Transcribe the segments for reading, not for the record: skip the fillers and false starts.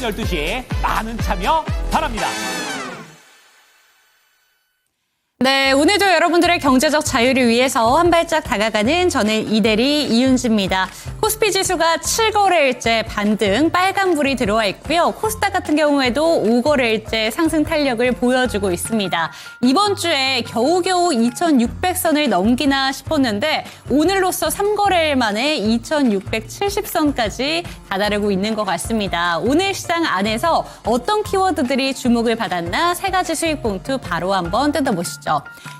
12시 많은 참여 바랍니다. 네, 오늘도 여러분들의 경제적 자유를 위해서 한 발짝 다가가는 저는 이대리 이윤지입니다. 코스피 지수가 7거래일째 반등 빨간불이 들어와 있고요. 코스닥 같은 경우에도 5거래일째 상승 탄력을 보여주고 있습니다. 이번 주에 겨우겨우 2600선을 넘기나 싶었는데 오늘로써 3거래일 만에 2670선까지 다다르고 있는 것 같습니다. 오늘 시장 안에서 어떤 키워드들이 주목을 받았나 세 가지 수익 봉투 바로 한번 뜯어보시죠.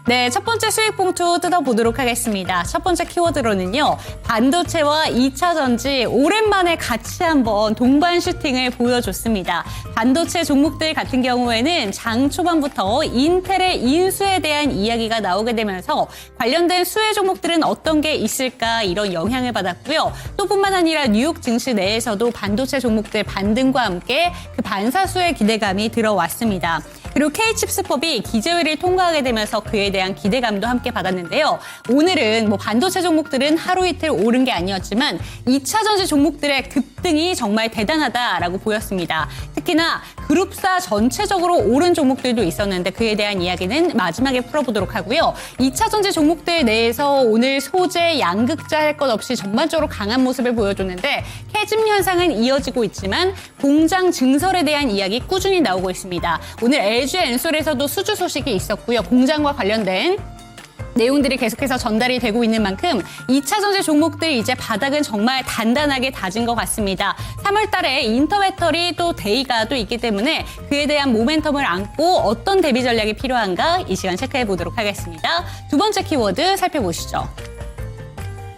네, 첫 번째 수익 봉투 뜯어보도록 하겠습니다. 첫 번째 키워드로는요, 반도체와 2차 전지 오랜만에 같이 한번 동반 슈팅을 보여줬습니다. 반도체 종목들 같은 경우에는 장 초반부터 인텔의 인수에 대한 이야기가 나오게 되면서 관련된 수혜 종목들은 어떤 게 있을까 이런 영향을 받았고요. 또 뿐만 아니라 뉴욕 증시 내에서도 반도체 종목들 반등과 함께 그 반사수의 기대감이 들어왔습니다. 그리고 K칩스법이 기재회를 통과하게 되면서 그에 대한 기대감도 함께 받았는데요. 오늘은 반도체 종목들은 하루 이틀 오른 게 아니었지만 2차 전지 종목들의 급등이 정말 대단하다라고 보였습니다. 특히나 그룹사 전체적으로 오른 종목들도 있었는데 그에 대한 이야기는 마지막에 풀어보도록 하고요. 2차 전지 종목들 내에서 오늘 소재, 양극재 할 것 없이 전반적으로 강한 모습을 보여줬는데 캐즘 현상은 이어지고 있지만 공장 증설에 대한 이야기 꾸준히 나오고 있습니다. 오늘 LG 엔솔에서도 수주 소식이 있었고요. 공장과 관련된 내용들이 계속해서 전달이 되고 있는 만큼 2차 전지 종목들 이제 바닥은 정말 단단하게 다진 것 같습니다. 3월 달에 인터배터리 또 데이가 또 있기 때문에 그에 대한 모멘텀을 안고 어떤 대비 전략이 필요한가 이 시간 체크해 보도록 하겠습니다. 두 번째 키워드 살펴보시죠.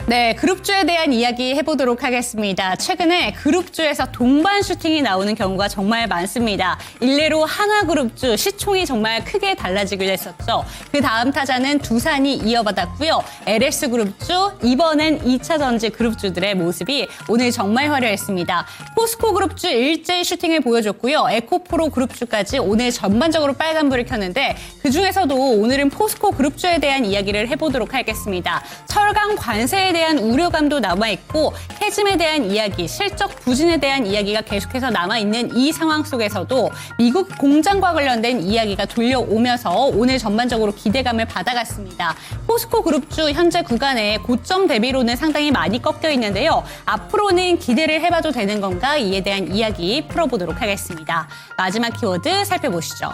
네, 그룹주에 대한 이야기 해보도록 하겠습니다. 최근에 그룹주에서 동반 슈팅이 나오는 경우가 정말 많습니다. 일례로 하나그룹주 시총이 정말 크게 달라지기도 했었죠. 그 다음 타자는 두산이 이어받았고요. LS그룹주, 이번엔 2차 전지 그룹주들의 모습이 오늘 정말 화려했습니다. 포스코 그룹주 일제히 슈팅을 보여줬고요. 에코프로 그룹주까지 오늘 전반적으로 빨간불을 켰는데 그중에서도 오늘은 포스코 그룹주에 대한 이야기를 해보도록 하겠습니다. 철강 관세에 대한 우려감도 남아있고 캐즘에 대한 이야기, 실적 부진에 대한 이야기가 계속해서 남아있는 이 상황 속에서도 미국 공장과 관련된 이야기가 돌려오면서 오늘 전반적으로 기대감을 받아갔습니다. 포스코 그룹주 현재 구간에 고점 대비로는 상당히 많이 꺾여 있는데요. 앞으로는 기대를 해봐도 되는 건가 이에 대한 이야기 풀어보도록 하겠습니다. 마지막 키워드 살펴보시죠.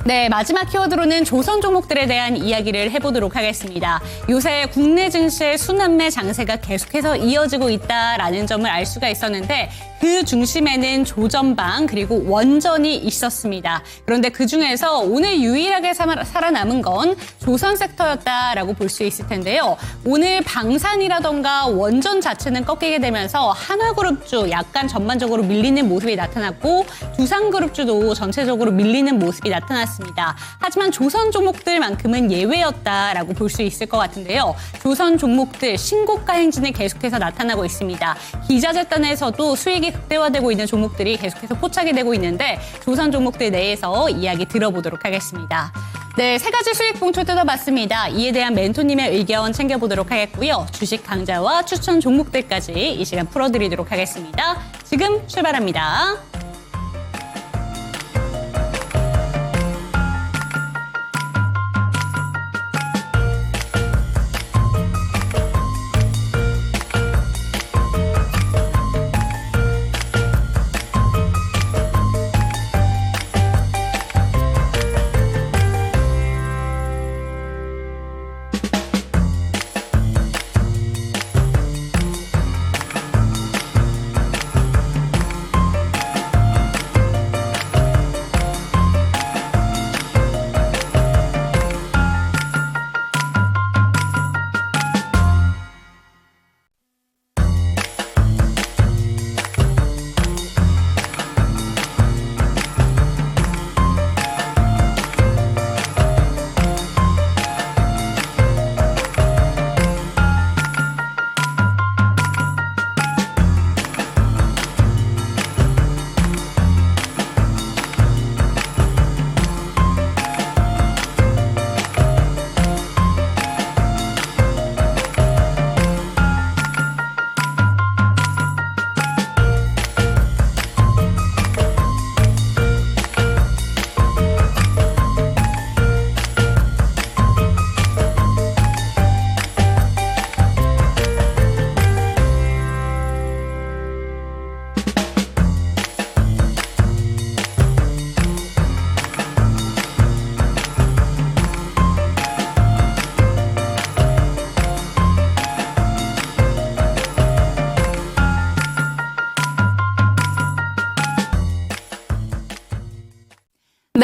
네, 마지막 키워드로는 조선 종목들에 대한 이야기를 해보도록 하겠습니다. 요새 국내 증시의 순환매 장세가 계속해서 이어지고 있다라는 점을 알 수가 있었는데 그 중심에는 조전방 그리고 원전이 있었습니다. 그런데 그중에서 오늘 유일하게 살아남은 건 조선 섹터였다라고 볼 수 있을 텐데요. 오늘 방산이라던가 원전 자체는 꺾이게 되면서 한화그룹주 약간 전반적으로 밀리는 모습이 나타났고 두산그룹주도 전체적으로 밀리는 모습이 나타났습니다. 하지만 조선 종목들만큼은 예외였다라고 볼 수 있을 것 같은데요. 조선 종목들 신고가 행진이 계속해서 나타나고 있습니다. 기자재단에서도 수익이 극대화되고 있는 종목들이 계속해서 포착이 되고 있는데 조선 종목들 내에서 이야기 들어보도록 하겠습니다. 네, 세 가지 수익 봉투 뜯어봤습니다. 이에 대한 멘토님의 의견 챙겨보도록 하겠고요. 주식 강좌와 추천 종목들까지 이 시간 풀어드리도록 하겠습니다. 지금 출발합니다.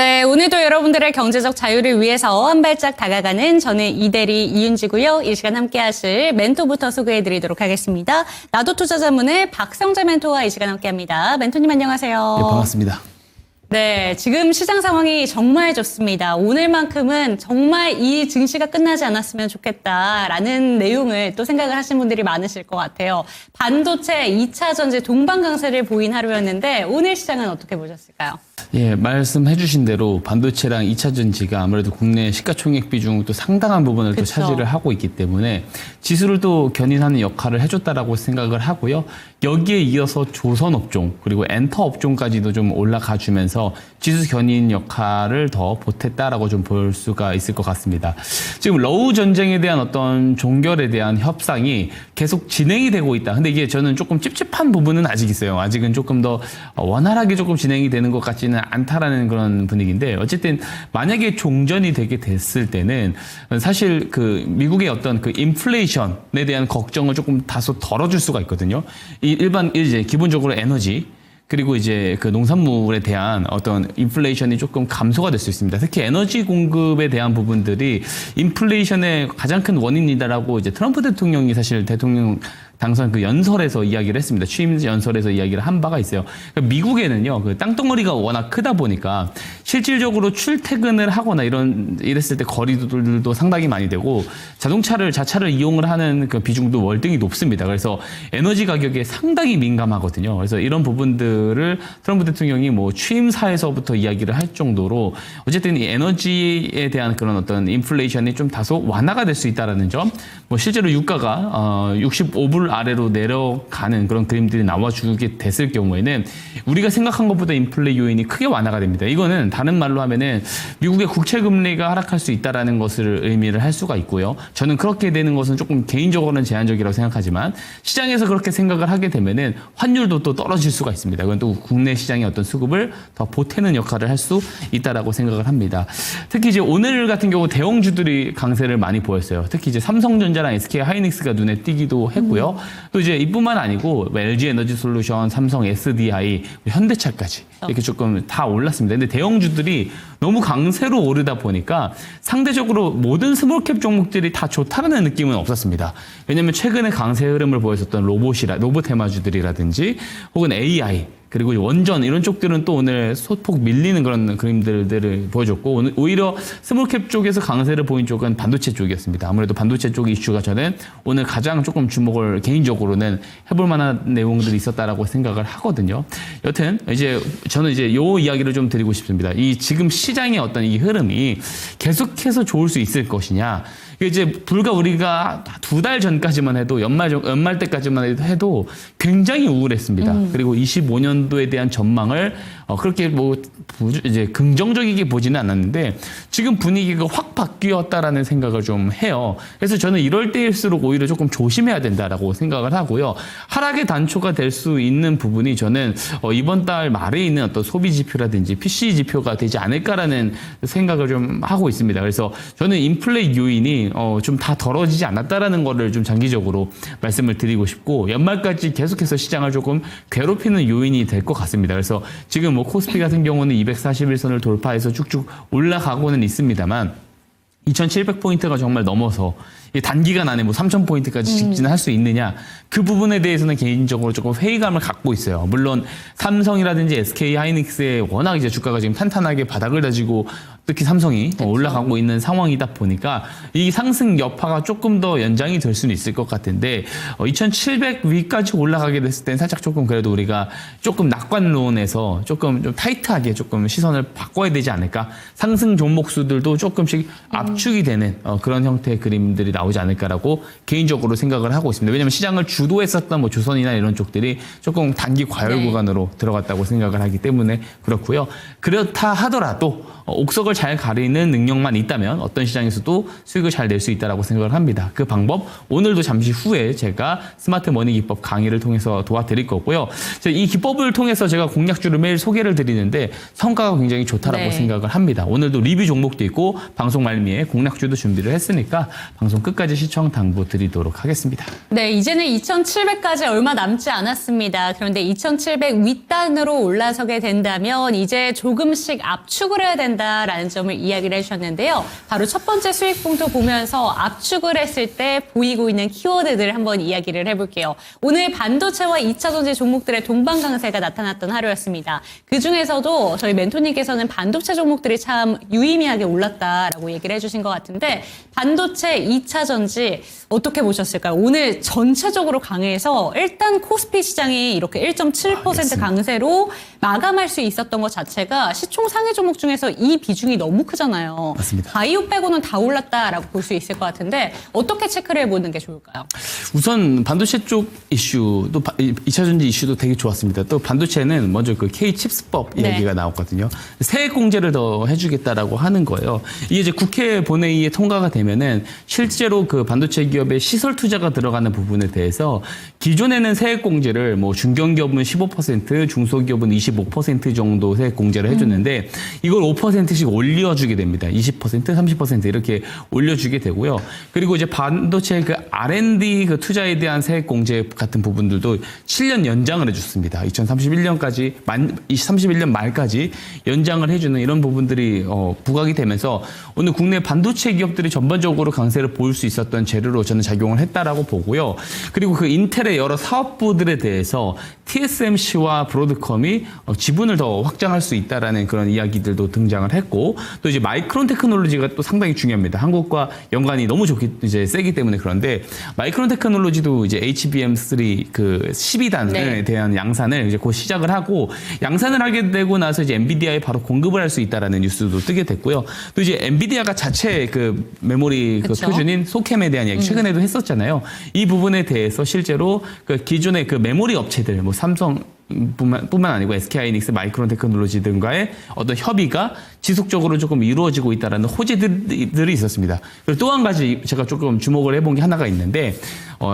네, 오늘도 여러분들의 경제적 자유를 위해서 한 발짝 다가가는 저는 이대리 이윤지고요. 이 시간 함께 하실 멘토부터 소개해드리도록 하겠습니다. 나도 투자자문의 박성재 멘토와 이 시간 함께합니다. 멘토님 안녕하세요. 네, 반갑습니다. 네, 지금 시장 상황이 정말 좋습니다. 오늘만큼은 정말 이 증시가 끝나지 않았으면 좋겠다라는 내용을 또 생각을 하신 분들이 많으실 것 같아요. 반도체 2차 전지 동반 강세를 보인 하루였는데 오늘 시장은 어떻게 보셨을까요? 예, 말씀해 주신 대로 반도체랑 2차 전지가 아무래도 국내 시가총액 비중 또 상당한 부분을 또 그쵸. 차지를 하고 있기 때문에 지수를 또 견인하는 역할을 해줬다라고 생각을 하고요. 여기에 이어서 조선업종 그리고 엔터업종까지도 좀 올라가 주면서 지수 견인 역할을 더 보탰다라고 좀 볼 수가 있을 것 같습니다. 지금 러우 전쟁에 대한 어떤 종결에 대한 협상이 계속 진행이 되고 있다. 근데 이게 저는 조금 찝찝한 부분은 아직 있어요. 아직은 조금 더 원활하게 조금 진행이 되는 것 같지는 않다라는 그런 분위기인데 어쨌든 만약에 종전이 되게 됐을 때는 사실 그 미국의 어떤 그 인플레이션에 대한 걱정을 조금 다소 덜어줄 수가 있거든요. 일반 이제 기본적으로 에너지 그리고 이제 그 농산물에 대한 어떤 인플레이션이 조금 감소가 될 수 있습니다. 특히 에너지 공급에 대한 부분들이 인플레이션의 가장 큰 원인이다라고 이제 트럼프 대통령이 사실 대통령 당선 그 연설에서 이야기를 했습니다. 취임 연설에서 이야기를 한 바가 있어요. 그러니까 미국에는요, 그 땅덩어리가 워낙 크다 보니까 실질적으로 출퇴근을 하거나 이랬을 때 거리들도 상당히 많이 되고 자차를 이용을 하는 그 비중도 월등히 높습니다. 그래서 에너지 가격에 상당히 민감하거든요. 그래서 이런 부분들을 트럼프 대통령이 뭐 취임사에서부터 이야기를 할 정도로 어쨌든 이 에너지에 대한 그런 어떤 인플레이션이 좀 다소 완화가 될 수 있다라는 점, 뭐 실제로 유가가 65불 아래로 내려가는 그런 그림들이 나와주게 됐을 경우에는 우리가 생각한 것보다 인플레 요인이 크게 완화가 됩니다. 이거는 다른 말로 하면은 미국의 국채 금리가 하락할 수 있다라는 것을 의미를 할 수가 있고요. 저는 그렇게 되는 것은 조금 개인적으로는 제한적이라고 생각하지만 시장에서 그렇게 생각을 하게 되면은 환율도 또 떨어질 수가 있습니다. 그건 또 국내 시장의 어떤 수급을 더 보태는 역할을 할 수 있다라고 생각을 합니다. 특히 이제 오늘 같은 경우 대형주들이 강세를 많이 보였어요. 특히 이제 삼성전자랑 SK 하이닉스가 눈에 띄기도 했고요. 또 이제 이뿐만 아니고 LG 에너지 솔루션, 삼성 SDI, 현대차까지 이렇게 조금 다 올랐습니다. 근데 대형주들이 너무 강세로 오르다 보니까 상대적으로 모든 스몰캡 종목들이 다 좋다는 느낌은 없었습니다. 왜냐하면 최근에 강세 흐름을 보였었던 로봇 테마주들이라든지 혹은 AI 그리고 원전 이런 쪽들은 또 오늘 소폭 밀리는 그런 그림들을 보여줬고 오히려 스몰캡 쪽에서 강세를 보인 쪽은 반도체 쪽이었습니다. 아무래도 반도체 쪽 이슈가 저는 오늘 가장 조금 주목을 개인적으로는 해볼 만한 내용들이 있었다라고 생각을 하거든요. 여튼 이제 저는 이제 요 이야기를 좀 드리고 싶습니다. 이 지금 시장의 어떤 이 흐름이 계속해서 좋을 수 있을 것이냐. 이제 불과 우리가 2달 전까지만 해도 연말 때까지만 해도 굉장히 우울했습니다. 그리고 25년도에 대한 전망을 그렇게 뭐 이제 긍정적이게 보지는 않았는데 지금 분위기가 확 바뀌었다라는 생각을 좀 해요. 그래서 저는 이럴 때일수록 오히려 조금 조심해야 된다라고 생각을 하고요. 하락의 단초가 될 수 있는 부분이 저는 이번 달 말에 있는 어떤 소비 지표라든지 PC 지표가 되지 않을까라는 생각을 좀 하고 있습니다. 그래서 저는 인플레 요인이 좀 다 덜어지지 않았다라는 거를 좀 장기적으로 말씀을 드리고 싶고 연말까지 계속해서 시장을 조금 괴롭히는 요인이 될 것 같습니다. 그래서 지금 뭐 코스피 같은 경우는 241선을 돌파해서 쭉쭉 올라가고는 있습니다만 2700포인트가 정말 넘어서 단기간 안에 뭐 3000포인트까지 직진할 수 있느냐 그 부분에 대해서는 개인적으로 조금 회의감을 갖고 있어요. 물론 삼성이라든지 SK 하이닉스의 워낙 이제 주가가 지금 탄탄하게 바닥을 다지고 특히 삼성이 올라가고 있는 상황이다 보니까 이 상승 여파가 조금 더 연장이 될 수는 있을 것 같은데 2700 위까지 올라가게 됐을 땐 살짝 조금 그래도 우리가 조금 낙관론에서 조금 좀 타이트하게 조금 시선을 바꿔야 되지 않을까. 상승 종목 수들도 조금씩 압축이 되는 그런 형태의 그림들이 나오지 않을까라고 개인적으로 생각을 하고 있습니다. 왜냐하면 시장을 주도했었던 뭐 조선이나 이런 쪽들이 조금 단기 과열 구간으로 들어갔다고 생각을 하기 때문에 그렇고요. 그렇다 하더라도 옥석을 잘 가리는 능력만 있다면 어떤 시장에서도 수익을 잘 낼 수 있다라고 생각을 합니다. 그 방법 오늘도 잠시 후에 제가 스마트 머니 기법 강의를 통해서 도와드릴 거고요. 이 기법을 통해서 제가 공략주를 매일 소개를 드리는데 성과가 굉장히 좋다라고 네. 생각을 합니다. 오늘도 리뷰 종목도 있고 방송 말미에 공략주도 준비를 했으니까 방송 끝까지 시청 당부드리도록 하겠습니다. 네, 이제는 2,700까지 얼마 남지 않았습니다. 그런데 2,700 윗단으로 올라서게 된다면 이제 조금씩 압축을 해야 된다라는 점을 이야기를 해주셨는데요. 바로 첫 번째 수익 봉투 보면서 압축을 했을 때 보이고 있는 키워드들을 한번 이야기를 해볼게요. 오늘 반도체와 2차 전지 종목들의 동반 강세가 나타났던 하루였습니다. 그중에서도 저희 멘토님께서는 반도체 종목들이 참 유의미하게 올랐다라고 얘기를 해주신 것 같은데 반도체 2차 전지 어떻게 보셨을까요? 오늘 전체적으로 강해서 일단 코스피 시장이 이렇게 1.7% 강세로 마감할 수 있었던 것 자체가 시총 상위 종목 중에서 이 비중이 너무 크잖아요. 맞습니다. 바이오 빼고는 다 올랐다라고 볼 수 있을 것 같은데 어떻게 체크를 해보는 게 좋을까요? 우선 반도체 쪽 이슈, 또 2차 전지 이슈도 되게 좋았습니다. 또 반도체는 먼저 그 K-칩스법 네. 이야기가 나왔거든요. 세액 공제를 더 해주겠다라고 하는 거예요. 이게 이제 국회 본회의에 통과가 되면은 실제로 그 반도체 기업의 시설 투자가 들어가는 부분에 대해서 기존에는 세액 공제를 뭐 중견기업은 15%, 중소기업은 25% 정도 세액 공제를 해줬는데 이걸 5%씩 올려주게 됩니다. 20%, 30% 이렇게 올려주게 되고요. 그리고 이제 반도체 그 R&D 그 투자에 대한 세액 공제 같은 부분들도 7년 연장을 해줬습니다. 2031년까지 31년 말까지 연장을 해주는 이런 부분들이 부각이 되면서 오늘 국내 반도체 기업들이 전반적으로 강세를 보일 수 있었던 재료로 저는 작용을 했다라고 보고요. 그리고 그 인텔의 여러 사업부들에 대해서 TSMC와 브로드컴이 지분을 더 확장할 수 있다라는 그런 이야기들도 등장을 했고 또 이제 마이크론 테크놀로지가 또 상당히 중요합니다. 한국과 연관이 너무 좋기 이제 세기 때문에 그런데 마이크론 테크놀로지도 이제 HBM3 그 12단에 네. 대한 양산을 이제 곧 시작을 하고 양산을 하게 되고 나서 이제 엔비디아에 바로 공급을 할 수 있다라는 뉴스도 뜨게 됐고요. 또 이제 엔비디아가 자체 그 메모리 그 그쵸? 표준인 소캠에 대한 얘기 최근에도 했었잖아요. 이 부분에 대해서 실제로 그 기존의 그 메모리 업체들 뭐 삼성 뿐만 아니고 SK하이닉스, 마이크론 테크놀로지 등과의 어떤 협의가 지속적으로 조금 이루어지고 있다는 호재들이 있었습니다. 그리고 또 한 가지 제가 조금 주목을 해본 게 하나가 있는데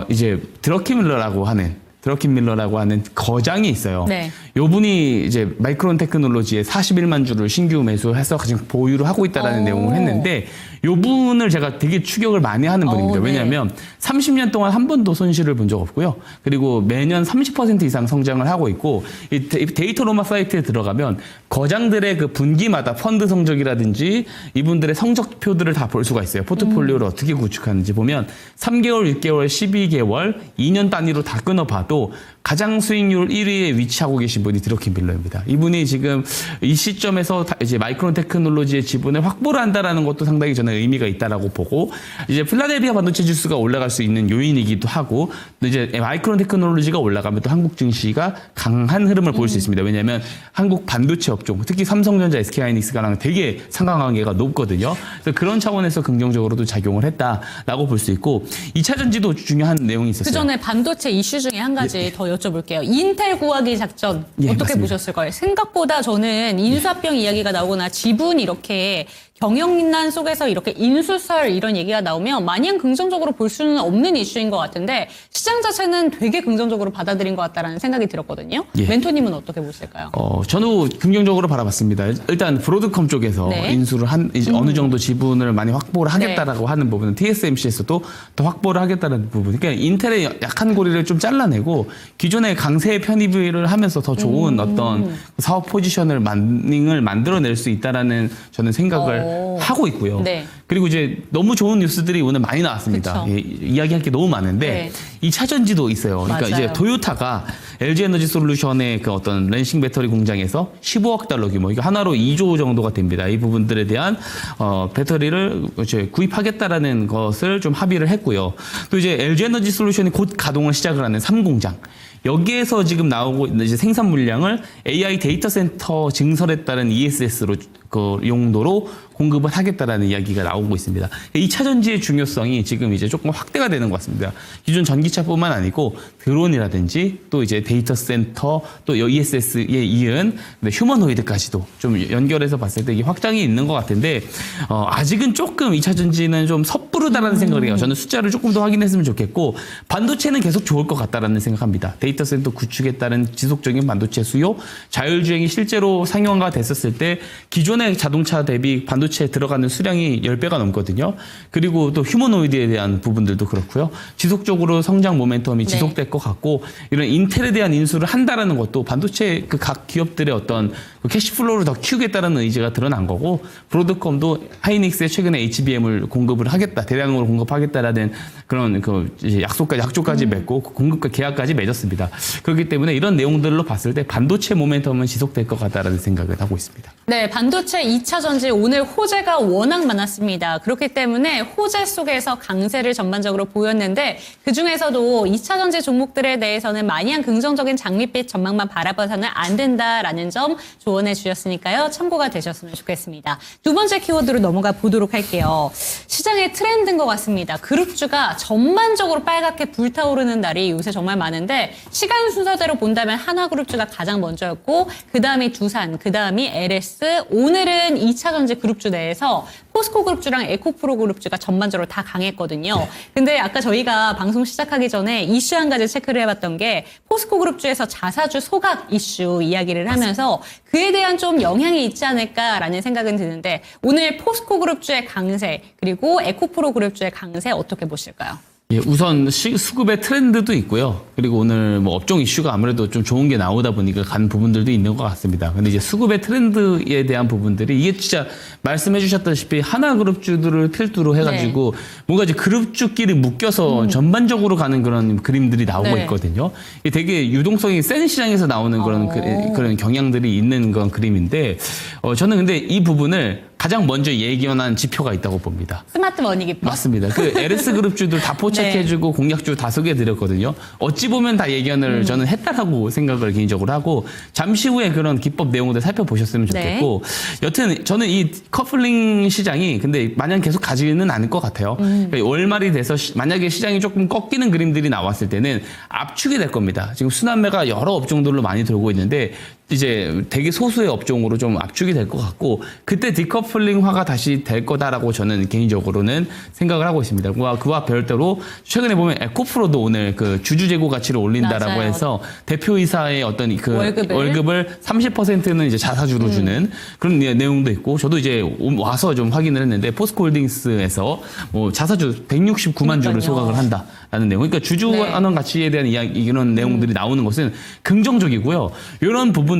이제 드러킨 밀러라고 하는 거장이 있어요. 네. 요분이 이제 마이크론 테크놀로지에 41만 주를 신규 매수해서 지금 보유를 하고 있다라는 내용을 했는데 요분을 제가 되게 추격을 많이 하는 분입니다. 네. 왜냐하면 30년 동안 한 번도 손실을 본 적 없고요. 그리고 매년 30% 이상 성장을 하고 있고 이 데이터 로마 사이트에 들어가면 거장들의 그 분기마다 펀드 성적이라든지 이분들의 성적표들을 다 볼 수가 있어요. 포트폴리오를 어떻게 구축하는지 보면 3개월, 6개월, 12개월, 2년 단위로 다 끊어봐도 가장 수익률 1위에 위치하고 계신 분이 드러킨 밀러입니다. 이분이 지금 이 시점에서 이제 마이크론 테크놀로지의 지분을 확보를 한다라는 것도 상당히 저는 의미가 있다라고 보고 이제 필라델피아 반도체 지수가 올라갈 수 있는 요인이기도 하고 또 이제 마이크론 테크놀로지가 올라가면 또 한국 증시가 강한 흐름을 볼 수 있습니다. 왜냐하면 한국 반도체 업종, 특히 삼성전자, SK하이닉스가랑 되게 상관관계가 높거든요. 그래서 그런 차원에서 긍정적으로도 작용을 했다라고 볼 수 있고 2차 전지도 중요한 내용이 있었어요. 그 전에 반도체 이슈 중에 한 가지 더 여쭤볼게요. 인텔 구하기 작전 예, 어떻게 맞습니다. 보셨을까요? 생각보다 저는 인수합병 이야기가 나오거나 지분 이렇게 경영난 속에서 이렇게 인수설 이런 얘기가 나오면 마냥 긍정적으로 볼 수는 없는 이슈인 것 같은데 시장 자체는 되게 긍정적으로 받아들인 것 같다라는 생각이 들었거든요. 예. 멘토님은 어떻게 보실까요? 저도 긍정적으로 바라봤습니다. 일단 브로드컴 쪽에서 네. 인수를 이제 어느 정도 지분을 많이 확보를 하겠다라고 네. 하는 부분은 TSMC에서도 더 확보를 하겠다는 부분. 그러니까 인텔의 약한 고리를 좀 잘라내고 기존의 강세 편입을 하면서 더 좋은 어떤 사업 포지션을 만들어낼 수 있다라는 저는 생각을 하고 있고요. 네. 그리고 이제 너무 좋은 뉴스들이 오늘 많이 나왔습니다. 그쵸. 예, 이야기할 게 너무 많은데 네. 2차 전지도 있어요. 그러니까 맞아요. 이제 토요타가 LG 에너지 솔루션의 그 어떤 렌싱 배터리 공장에서 15억 달러 규모, 이거 하나로 2조 정도가 됩니다. 이 부분들에 대한 배터리를 이제 구입하겠다라는 것을 좀 합의를 했고요. 또 이제 LG 에너지 솔루션이 곧 가동을 시작을 하는 3공장. 여기에서 지금 나오고 이제 생산 물량을 AI 데이터 센터 증설에 따른 ESS로 그 용도로 공급을 하겠다라는 이야기가 나오고 있습니다. 2차 전지의 중요성이 지금 이제 조금 확대가 되는 것 같습니다. 기존 전기차뿐만 아니고 드론이라든지 또 이제 데이터 센터 또 ESS에 이은 휴머노이드까지도 좀 연결해서 봤을 때 이 확장이 있는 것 같은데 아직은 조금 2차 전지는 좀 섣부르다라는 생각을 해요. 저는 숫자를 조금 더 확인했으면 좋겠고 반도체는 계속 좋을 것 같다라는 생각합니다. 데이터 센터 구축에 따른 지속적인 반도체 수요, 자율주행이 실제로 상용화가 됐었을 때 기존의 자동차 대비 반도체에 들어가는 수량이 10배가 넘거든요. 그리고 또 휴머노이드에 대한 부분들도 그렇고요. 지속적으로 성장 모멘텀이 지속될 것 같고 이런 인텔에 대한 인수를 한다라는 것도 반도체 그 각 기업들의 어떤 그 캐시플로우를 더 키우겠다는 의지가 드러난 거고 브로드컴도 하이닉스에 최근에 HBM을 공급을 하겠다, 대량으로 공급하겠다라는 그런 그 이제 약속까지 맺고 공급과 계약까지 맺었습니다. 그렇기 때문에 이런 내용들로 봤을 때 반도체 모멘텀은 지속될 것 같다라는 생각을 하고 있습니다. 네, 반도체 2차 전지 오늘 호재가 워낙 많았습니다. 그렇기 때문에 호재 속에서 강세를 전반적으로 보였는데 그중에서도 2차 전지 종목들에 대해서는 마냥 긍정적인 장밋빛 전망만 바라봐서는 안 된다라는 점 조언해 주셨으니까요. 참고가 되셨으면 좋겠습니다. 두 번째 키워드로 넘어가 보도록 할게요. 시장의 트렌드인 것 같습니다. 그룹주가 전반적으로 빨갛게 불타오르는 날이 요새 정말 많은데 시간 순서대로 본다면 하나그룹주가 가장 먼저였고 그 다음이 두산, 그 다음이 LS, 오늘은 2차 전지 그룹주 내에서 포스코 그룹주랑 에코프로 그룹주가 전반적으로 다 강했거든요. 근데 아까 저희가 방송 시작하기 전에 이슈 한 가지 체크를 해봤던 게 포스코 그룹주에서 자사주 소각 이슈 이야기를 하면서 그에 대한 좀 영향이 있지 않을까라는 생각은 드는데 오늘 포스코 그룹주의 강세 그리고 에코프로 그룹주의 강세 어떻게 보실까요? 예, 우선 수급의 트렌드도 있고요. 그리고 오늘 뭐 업종 이슈가 아무래도 좀 좋은 게 나오다 보니까 간 부분들도 있는 것 같습니다. 근데 이제 수급의 트렌드에 대한 부분들이 이게 진짜 말씀해 주셨다시피 하나 그룹주들을 필두로 해가지고 뭔가 이제 그룹주끼리 묶여서 전반적으로 가는 그런 그림들이 나오고 있거든요. 이게 되게 유동성이 센 시장에서 나오는 그런 경향들이 있는 그런 그림인데 저는 근데 이 부분을 가장 먼저 예견한 지표가 있다고 봅니다. 스마트 머니 기법. 맞습니다. 그 LS 그룹주들 다 포착해주고 공약주 다 소개해드렸거든요. 어찌 보면 다 예견을 저는 했다라고 생각을 개인적으로 하고 잠시 후에 그런 기법 내용들 살펴보셨으면 좋겠고 여튼 저는 이 커플링 시장이 근데 마냥 계속 가지는 않을 것 같아요. 그러니까 월말이 돼서 만약에 시장이 조금 꺾이는 그림들이 나왔을 때는 압축이 될 겁니다. 지금 순환매가 여러 업종들로 많이 돌고 있는데 이제 되게 소수의 업종으로 좀 압축이 될 것 같고 그때 디커플링화가 다시 될 거다라고 저는 개인적으로는 생각을 하고 있습니다. 그와 별도로 최근에 보면 에코프로도 오늘 그 주주 재고 가치를 올린다라고 맞아요. 해서 대표이사의 어떤 그 월급을 30%는 이제 자사주로 주는 그런 내용도 있고 저도 이제 와서 좀 확인을 했는데 포스코홀딩스에서 뭐 자사주 169만 주를 소각을 한다라는 내용. 그러니까 주주환원 가치에 대한 이야기 이런 내용들이 나오는 것은 긍정적이고요. 이런 부분들이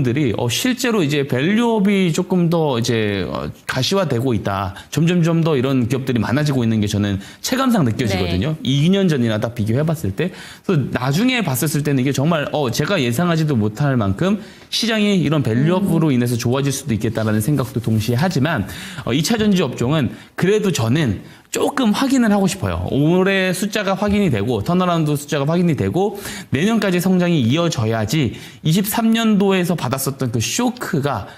실제로 이제 밸류업이 조금 더 이제 가시화되고 있다. 점점 더 이런 기업들이 많아지고 있는 게 저는 체감상 느껴지거든요. 2년 전이나 딱 비교해봤을 때. 그래서 나중에 봤을 때는 이게 정말 제가 예상하지도 못할 만큼 시장이 이런 밸류업으로 인해서 좋아질 수도 있겠다라는 생각도 동시에 하지만 2차 전지 업종은 그래도 저는 조금 확인을 하고 싶어요. 올해 숫자가 확인이 되고 턴어라운드 숫자가 확인이 되고 내년까지 성장이 이어져야지 23년도에서 받았었던 그 쇼크가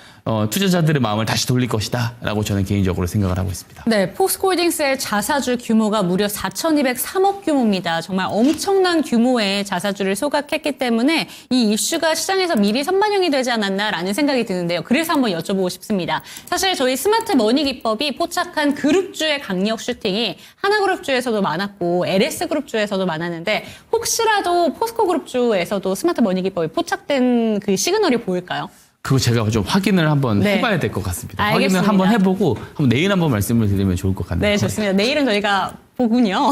투자자들의 마음을 다시 돌릴 것이다 라고 저는 개인적으로 생각을 하고 있습니다. 네, 포스코홀딩스의 자사주 규모가 무려 4,203억 규모입니다. 정말 엄청난 규모의 자사주를 소각했기 때문에 이 이슈가 시장에서 미리 선반영이 되지 않았나라는 생각이 드는데요. 그래서 한번 여쭤보고 싶습니다. 사실 저희 스마트 머니 기법이 포착한 그룹주의 강력 슈팅이 하나그룹주에서도 많았고 LS 그룹주에서도 많았는데 혹시라도 포스코 그룹주에서도 스마트 머니 기법이 포착된 그 시그널이 보일까요? 그거 제가 좀 확인을 한번 해봐야 될 것 같습니다. 알겠습니다. 확인을 한번 해보고 내일 한번 말씀을 드리면 좋을 것 같네요. 네, 좋습니다. 내일은 저희가 보군요.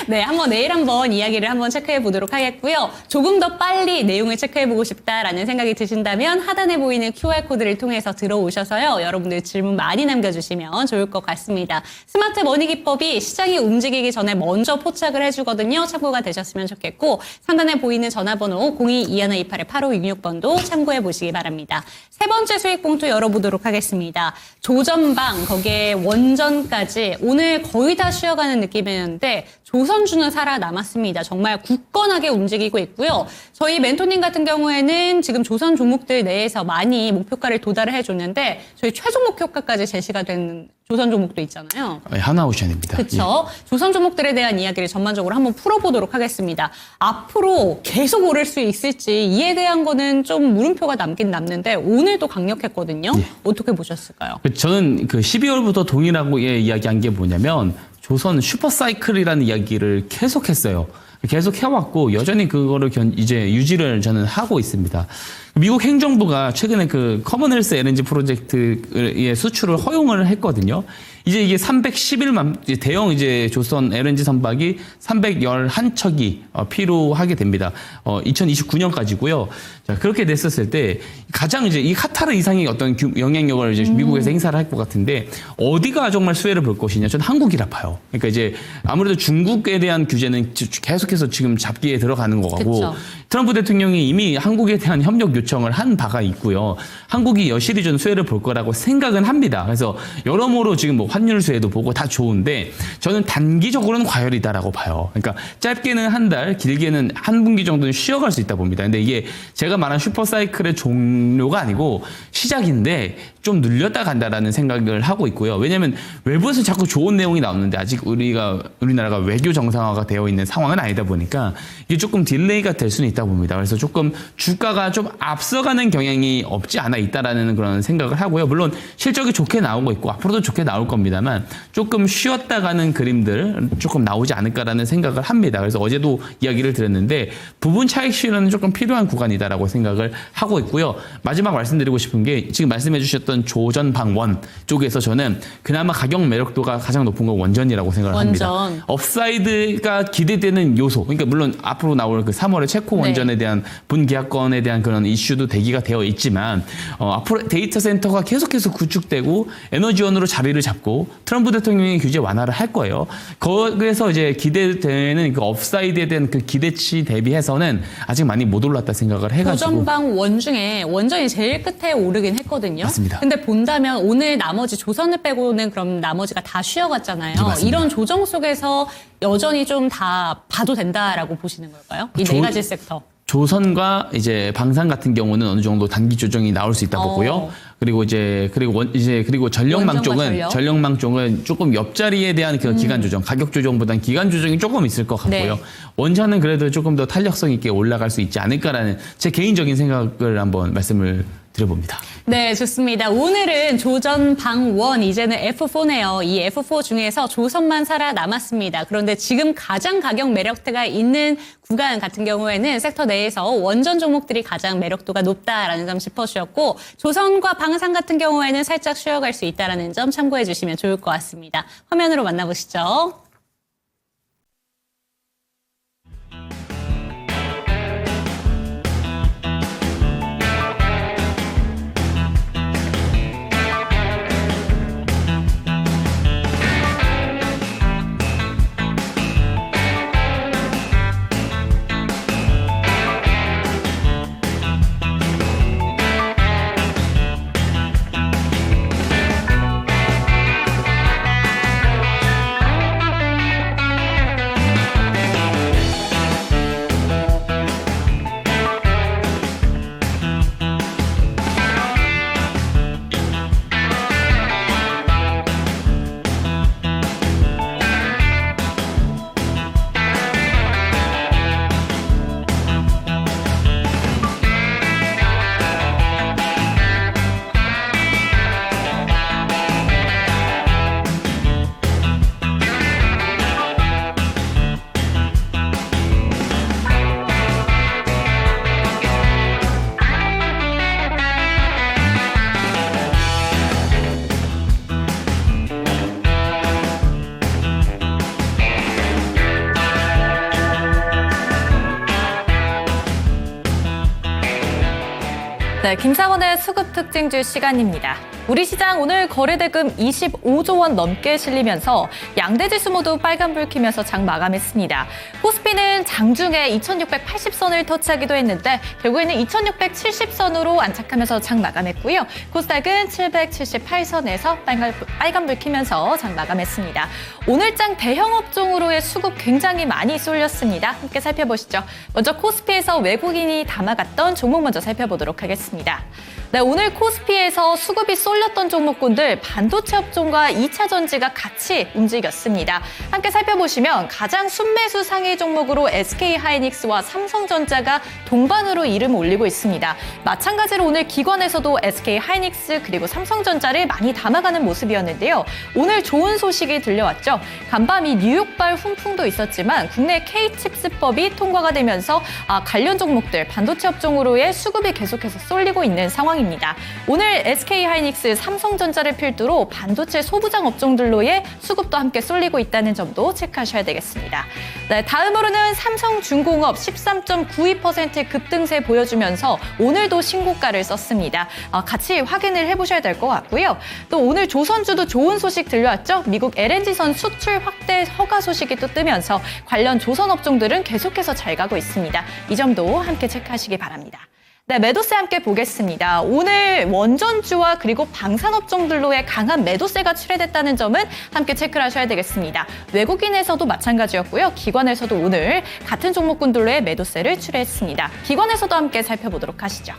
네, 한번 내일 한번 이야기를 한번 체크해 보도록 하겠고요. 조금 더 빨리 내용을 체크해 보고 싶다라는 생각이 드신다면 하단에 보이는 QR코드를 통해서 들어오셔서요. 여러분들 질문 많이 남겨주시면 좋을 것 같습니다. 스마트 머니 기법이 시장이 움직이기 전에 먼저 포착을 해주거든요. 참고가 되셨으면 좋겠고 상단에 보이는 전화번호 02-2128-8566번도 참고해 보시기 바랍니다. 세 번째 수익 봉투 열어보도록 하겠습니다. 조전방 거기에 원전까지 오늘 거의 다 쉬어가는 느낌 이야기했는데 조선주는 살아남았습니다. 정말 굳건하게 움직이고 있고요. 저희 멘토님 같은 경우에는 지금 조선 종목들 내에서 많이 목표가를 도달을 해줬는데 저희 최종 목표가까지 제시가 된 조선 종목도 있잖아요. 하나오션입니다. 그렇죠. 조선 종목들에 대한 이야기를 전반적으로 한번 풀어보도록 하겠습니다. 앞으로 계속 오를 수 있을지 이에 대한 거는 좀 물음표가 남긴 남는데 오늘도 강력했거든요. 어떻게 보셨을까요? 저는 그 12월부터 동일하고 이야기한 게 뭐냐면 조선 슈퍼사이클이라는 이야기를 계속했어요. 계속 해왔고 여전히 그거를 이제 유지를 저는 하고 있습니다. 미국 행정부가 최근에 그 커먼헬스 LNG 프로젝트의 수출을 허용을 했거든요. 이제 이게 311만 대형 이제 조선 LNG 선박이 311척이 필요하게 됩니다. 2029년까지고요. 자, 그렇게 됐었을 때 가장 이제 이 카타르 이상의 어떤 영향력을 이제 미국에서 행사를 할 것 같은데 어디가 정말 수혜를 볼 것이냐? 저는 한국이라 봐요. 그러니까 이제 아무래도 중국에 대한 규제는 계속해서 지금 잡기에 들어가는 거고 그쵸. 트럼프 대통령이 이미 한국에 대한 협력 요청을 한 바가 있고요. 한국이 여실히 좀 수혜를 볼 거라고 생각은 합니다. 그래서 여러모로 지금 뭐 환율 수혜도 보고 다 좋은데 저는 단기적으로는 과열이다라고 봐요. 그러니까 짧게는 한 달, 길게는 한 분기 정도는 쉬어갈 수 있다 봅니다. 근데 이게 제가 말한 슈퍼사이클의 종료가 아니고 시작인데 좀 늘렸다 간다라는 생각을 하고 있고요. 왜냐하면 외부에서 자꾸 좋은 내용이 나오는데 아직 우리나라가 외교 정상화가 되어 있는 상황은 아니다 보니까 이게 조금 딜레이가 될 수는 있다 봅니다. 그래서 조금 주가가 좀 앞서가는 경향이 없지 않아 있다라는 그런 생각을 하고요. 물론 실적이 좋게 나오고 있고 앞으로도 좋게 나올 겁니다만 조금 쉬었다 가는 그림들 조금 나오지 않을까라는 생각을 합니다. 그래서 어제도 이야기를 드렸는데 부분 차익 실현은 조금 필요한 구간이다라고 생각을 하고 있고요. 마지막 말씀드리고 싶은 게 지금 말씀해 주셨던 조전방원 쪽에서 저는 그나마 가격 매력도가 가장 높은 건 원전이라고 생각을 합니다. 원전. 업사이드가 기대되는 요소. 그러니까 물론 앞으로 나올 그 3월에 체코 원전에 대한 분계약권에 대한 그런 이슈도 대기가 되어 있지만 앞으로 데이터 센터가 계속해서 구축되고 에너지원으로 자리를 잡고 트럼프 대통령이 규제 완화를 할 거예요. 거기에서 이제 기대되는 그 업사이드에 대한 그 기대치 대비해서는 아직 많이 못 올랐다 생각을 해가지고. 조전방 원 중에 원전이 제일 끝에 오르긴 했거든요. 맞습니다. 근데 본다면 오늘 나머지 조선을 빼고는 그럼 나머지가 다 쉬어갔잖아요. 네, 맞습니다. 이런 조정 속에서 여전히 좀 다 봐도 된다라고 보시는 걸까요? 이 네 가지 섹터. 조선과 이제 방산 같은 경우는 어느 정도 단기 조정이 나올 수 있다 보고요. 그리고 그리고 전력망 쪽은 전력망 쪽은 조금 옆자리에 대한 그 기간 조정, 가격 조정보다는 기간 조정이 조금 있을 것 같고요. 네. 원전은 그래도 조금 더 탄력성 있게 올라갈 수 있지 않을까라는 제 개인적인 생각을 한번 말씀을 드려봅니다. 네, 좋습니다. 오늘은 조전방원, 이제는 F4네요. 이 F4 중에서 조선만 살아남았습니다. 그런데 지금 가장 가격 매력대가 있는 구간 같은 경우에는 섹터 내에서 원전 종목들이 가장 매력도가 높다라는 점 짚어주셨고 조선과 방산 같은 경우에는 살짝 쉬어갈 수 있다는 점 참고해 주시면 좋을 것 같습니다. 화면으로 만나보시죠. 네, 김상원의 수급 특징주 시간입니다. 우리 시장 오늘 거래대금 25조 원 넘게 실리면서 양대 지수 모두 빨간불 켜면서 장 마감했습니다. 코스피는 장중에 2680선을 터치하기도 했는데 결국에는 2670선으로 안착하면서 장 마감했고요. 코스닥은 778선에서 빨간불 켜면서 장 마감했습니다. 오늘 장 대형 업종으로의 수급 굉장히 많이 쏠렸습니다. 함께 살펴보시죠. 먼저 코스피에서 외국인이 담아갔던 종목 먼저 살펴보도록 하겠습니다. 네, 오늘 코스피에서 수급이 쏠렸던 종목군들 반도체 업종과 2차 전지가 같이 움직였습니다. 함께 살펴보시면 가장 순매수 상위 종목으로 SK하이닉스와 삼성전자가 동반으로 이름을 올리고 있습니다. 마찬가지로 오늘 기관에서도 SK하이닉스 그리고 삼성전자를 많이 담아가는 모습이었는데요. 오늘 좋은 소식이 들려왔죠. 간밤이 뉴욕발 훈풍도 있었지만 국내 K칩스법이 통과가 되면서 관련 종목들 반도체 업종으로의 수급이 계속해서 쏠리고 있는 상황입니다. 오늘 SK하이닉스, 삼성전자를 필두로 반도체 소부장 업종들로의 수급도 함께 쏠리고 있다는 점도 체크하셔야 되겠습니다. 네, 다음으로는 삼성중공업 13.92% 급등세 보여주면서 오늘도 신고가를 썼습니다. 같이 확인을 해보셔야 될 것 같고요. 또 오늘 조선주도 좋은 소식 들려왔죠. 미국 LNG선 수출 확대 허가 소식이 또 뜨면서 관련 조선 업종들은 계속해서 잘 가고 있습니다. 이 점도 함께 체크하시기 바랍니다. 네, 매도세 함께 보겠습니다. 오늘 원전주와 그리고 방산업종들로의 강한 매도세가 출회됐다는 점은 함께 체크를 하셔야 되겠습니다. 외국인에서도 마찬가지였고요. 기관에서도 오늘 같은 종목군들로의 매도세를 출회했습니다. 기관에서도 함께 살펴보도록 하시죠.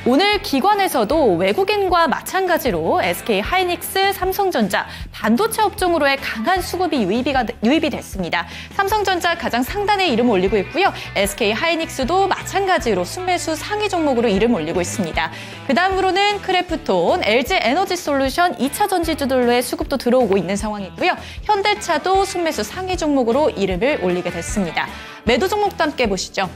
오늘 기관에서도 외국인과 마찬가지로 SK하이닉스, 삼성전자, 반도체 업종으로의 강한 수급이 유입이 됐습니다. 삼성전자 가장 상단에 이름 올리고 있고요. SK하이닉스도 마찬가지로 순매수 상위 종목으로 이름 올리고 있습니다. 그 다음으로는 크래프톤, LG에너지솔루션, 2차 전지주들로의 수급도 들어오고 있는 상황이고요. 현대차도 순매수 상위 종목으로 이름을 올리게 됐습니다. 매도 종목도 함께 보시죠.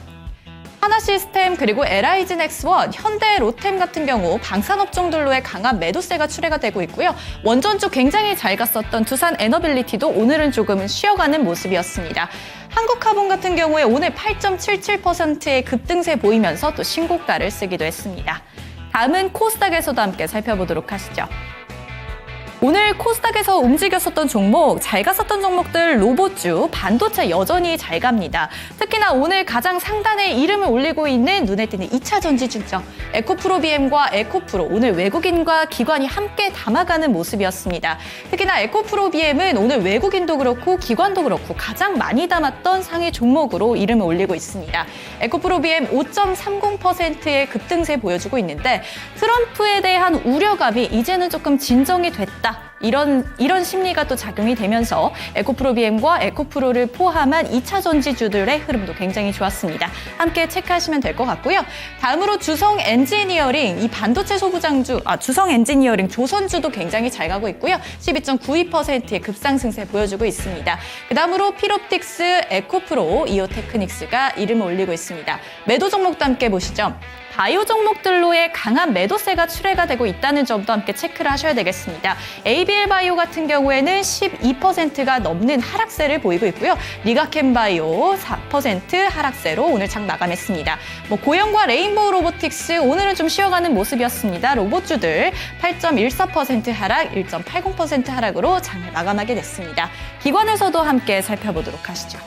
하나시스템 그리고 LIG넥스원, 현대, 로템 같은 경우 방산업종들로의 강한 매도세가 출회가 되고 있고요. 원전주 굉장히 잘 갔었던 두산 에너빌리티도 오늘은 조금은 쉬어가는 모습이었습니다. 한국카본 같은 경우에 오늘 8.77%의 급등세 보이면서 또 신고가를 쓰기도 했습니다. 다음은 코스닥에서도 함께 살펴보도록 하시죠. 오늘 코스닥에서 움직였었던 종목, 잘 갔었던 종목들 로봇주, 반도체 여전히 잘 갑니다. 특히나 오늘 가장 상단에 이름을 올리고 있는 눈에 띄는 2차 전지주죠. 에코프로비엠과 에코프로, 오늘 외국인과 기관이 함께 담아가는 모습이었습니다. 특히나 에코프로비엠은 오늘 외국인도 그렇고 기관도 그렇고 가장 많이 담았던 상위 종목으로 이름을 올리고 있습니다. 에코프로비엠 5.30%의 급등세 보여주고 있는데 트럼프에 대한 우려감이 이제는 조금 진정이 됐다. 이런 심리가 또 작용이 되면서 에코프로비엠과 에코프로를 포함한 2차 전지주들의 흐름도 굉장히 좋았습니다. 함께 체크하시면 될 것 같고요. 다음으로 주성엔지니어링, 이 반도체 소부장주, 주성엔지니어링 조선주도 굉장히 잘 가고 있고요. 12.92%의 급상승세 보여주고 있습니다. 그 다음으로 필옵틱스, 에코프로, 이오테크닉스가 이름을 올리고 있습니다. 매도 종목도 함께 보시죠. 바이오 종목들로의 강한 매도세가 출회가 되고 있다는 점도 함께 체크를 하셔야 되겠습니다. ABL 바이오 같은 경우에는 12%가 넘는 하락세를 보이고 있고요. 리가켄 바이오 4% 하락세로 오늘 장 마감했습니다. 고영과 레인보우 로보틱스 오늘은 좀 쉬어가는 모습이었습니다. 로봇주들 8.14% 하락, 1.80% 하락으로 장을 마감하게 됐습니다. 기관에서도 함께 살펴보도록 하시죠.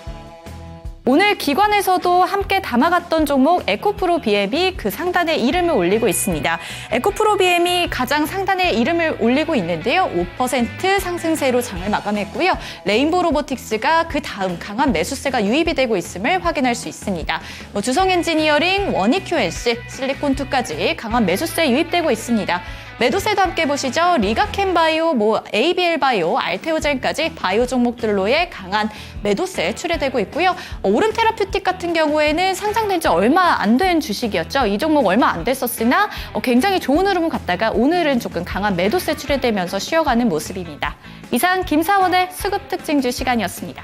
오늘 기관에서도 함께 담아갔던 종목 에코프로비엠이 그 상단에 이름을 올리고 있습니다. 에코프로비엠이 가장 상단에 이름을 올리고 있는데요. 5% 상승세로 장을 마감했고요. 레인보우 로보틱스가 그 다음 강한 매수세가 유입이 되고 있음을 확인할 수 있습니다. 주성엔지니어링, 원익QNC, 실리콘2까지 강한 매수세 유입되고 있습니다. 매도세도 함께 보시죠. 리가켄 바이오, ABL 바이오, 알테오젠까지 바이오 종목들로의 강한 매도세 출회되고 있고요. 오름 테라퓨틱 같은 경우에는 상장된 지 얼마 안 된 주식이었죠. 이 종목 얼마 안 됐었으나 굉장히 좋은 흐름을 갔다가 오늘은 조금 강한 매도세 출회되면서 쉬어가는 모습입니다. 이상 김사원의 수급 특징주 시간이었습니다.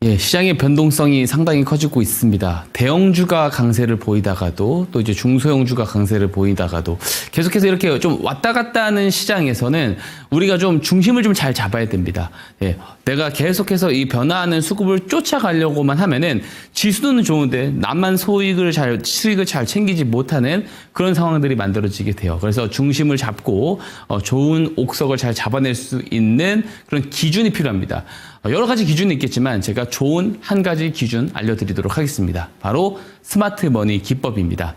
예, 시장의 변동성이 상당히 커지고 있습니다. 대형주가 강세를 보이다가도 또 이제 중소형주가 강세를 보이다가도 계속해서 이렇게 좀 왔다 갔다 하는 시장에서는 우리가 좀 중심을 좀 잘 잡아야 됩니다. 예, 내가 계속해서 이 변화하는 수급을 쫓아가려고만 하면은 지수는 좋은데 나만 수익을 잘 챙기지 못하는 그런 상황들이 만들어지게 돼요. 그래서 중심을 잡고 좋은 옥석을 잘 잡아낼 수 있는 그런 기준이 필요합니다. 여러 가지 기준이 있겠지만 제가 좋은 한 가지 기준 알려드리도록 하겠습니다. 바로 스마트 머니 기법입니다.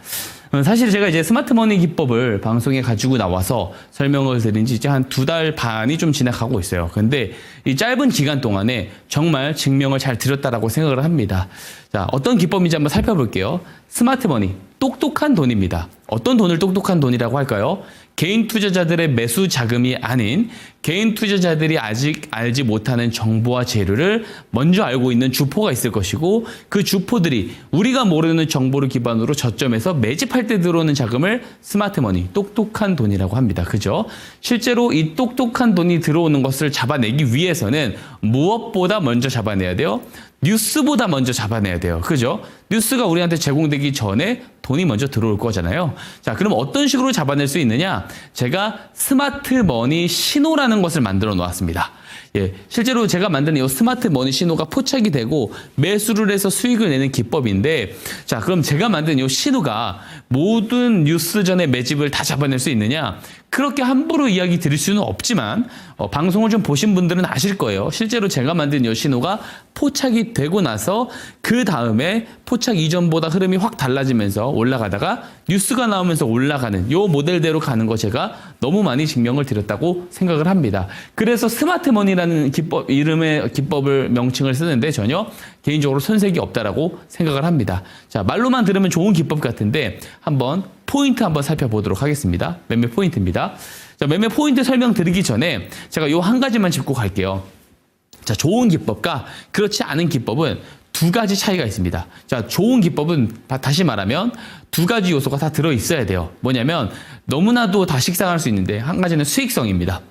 사실 제가 이제 스마트 머니 기법을 방송에 가지고 나와서 설명을 드린 지 이제 한 2달 반이 좀 지나가고 있어요. 근데 이 짧은 기간 동안에 정말 증명을 잘 드렸다라고 생각을 합니다. 자, 어떤 기법인지 한번 살펴볼게요. 스마트 머니, 똑똑한 돈입니다. 어떤 돈을 똑똑한 돈이라고 할까요? 개인 투자자들의 매수 자금이 아닌 개인 투자자들이 아직 알지 못하는 정보와 재료를 먼저 알고 있는 주포가 있을 것이고 그 주포들이 우리가 모르는 정보를 기반으로 저점에서 매집할 때 들어오는 자금을 스마트머니, 똑똑한 돈이라고 합니다. 그죠? 실제로 이 똑똑한 돈이 들어오는 것을 잡아내기 위해서는 무엇보다 먼저 잡아내야 돼요? 뉴스보다 먼저 잡아내야 돼요. 그죠? 뉴스가 우리한테 제공되기 전에 돈이 먼저 들어올 거잖아요. 자, 그럼 어떤 식으로 잡아낼 수 있느냐? 제가 스마트 머니 신호라는 것을 만들어 놓았습니다. 예, 실제로 제가 만든 이 스마트 머니 신호가 포착이 되고 매수를 해서 수익을 내는 기법인데, 자, 그럼 제가 만든 이 신호가 모든 뉴스 전에 매집을 다 잡아낼 수 있느냐? 그렇게 함부로 이야기 드릴 수는 없지만 방송을 좀 보신 분들은 아실 거예요. 실제로 제가 만든 이 신호가 포착이 되고 나서 그 다음에 포착 이전보다 흐름이 확 달라지면서 올라가다가 뉴스가 나오면서 올라가는 이 모델대로 가는 거 제가 너무 많이 증명을 드렸다고 생각을 합니다. 그래서 스마트머니라는 기법, 이름의 기법을 명칭을 쓰는데 전혀 개인적으로 손색이 없다라고 생각을 합니다. 자, 말로만 들으면 좋은 기법 같은데 한번 포인트 한번 살펴보도록 하겠습니다. 매매 포인트입니다. 자, 매매 포인트 설명드리기 전에 제가 요 한 가지만 짚고 갈게요. 자, 좋은 기법과 그렇지 않은 기법은 두 가지 차이가 있습니다. 자, 좋은 기법은 다시 말하면 두 가지 요소가 다 들어있어야 돼요. 뭐냐면 너무나도 다 식상할 수 있는데 한 가지는 수익성입니다.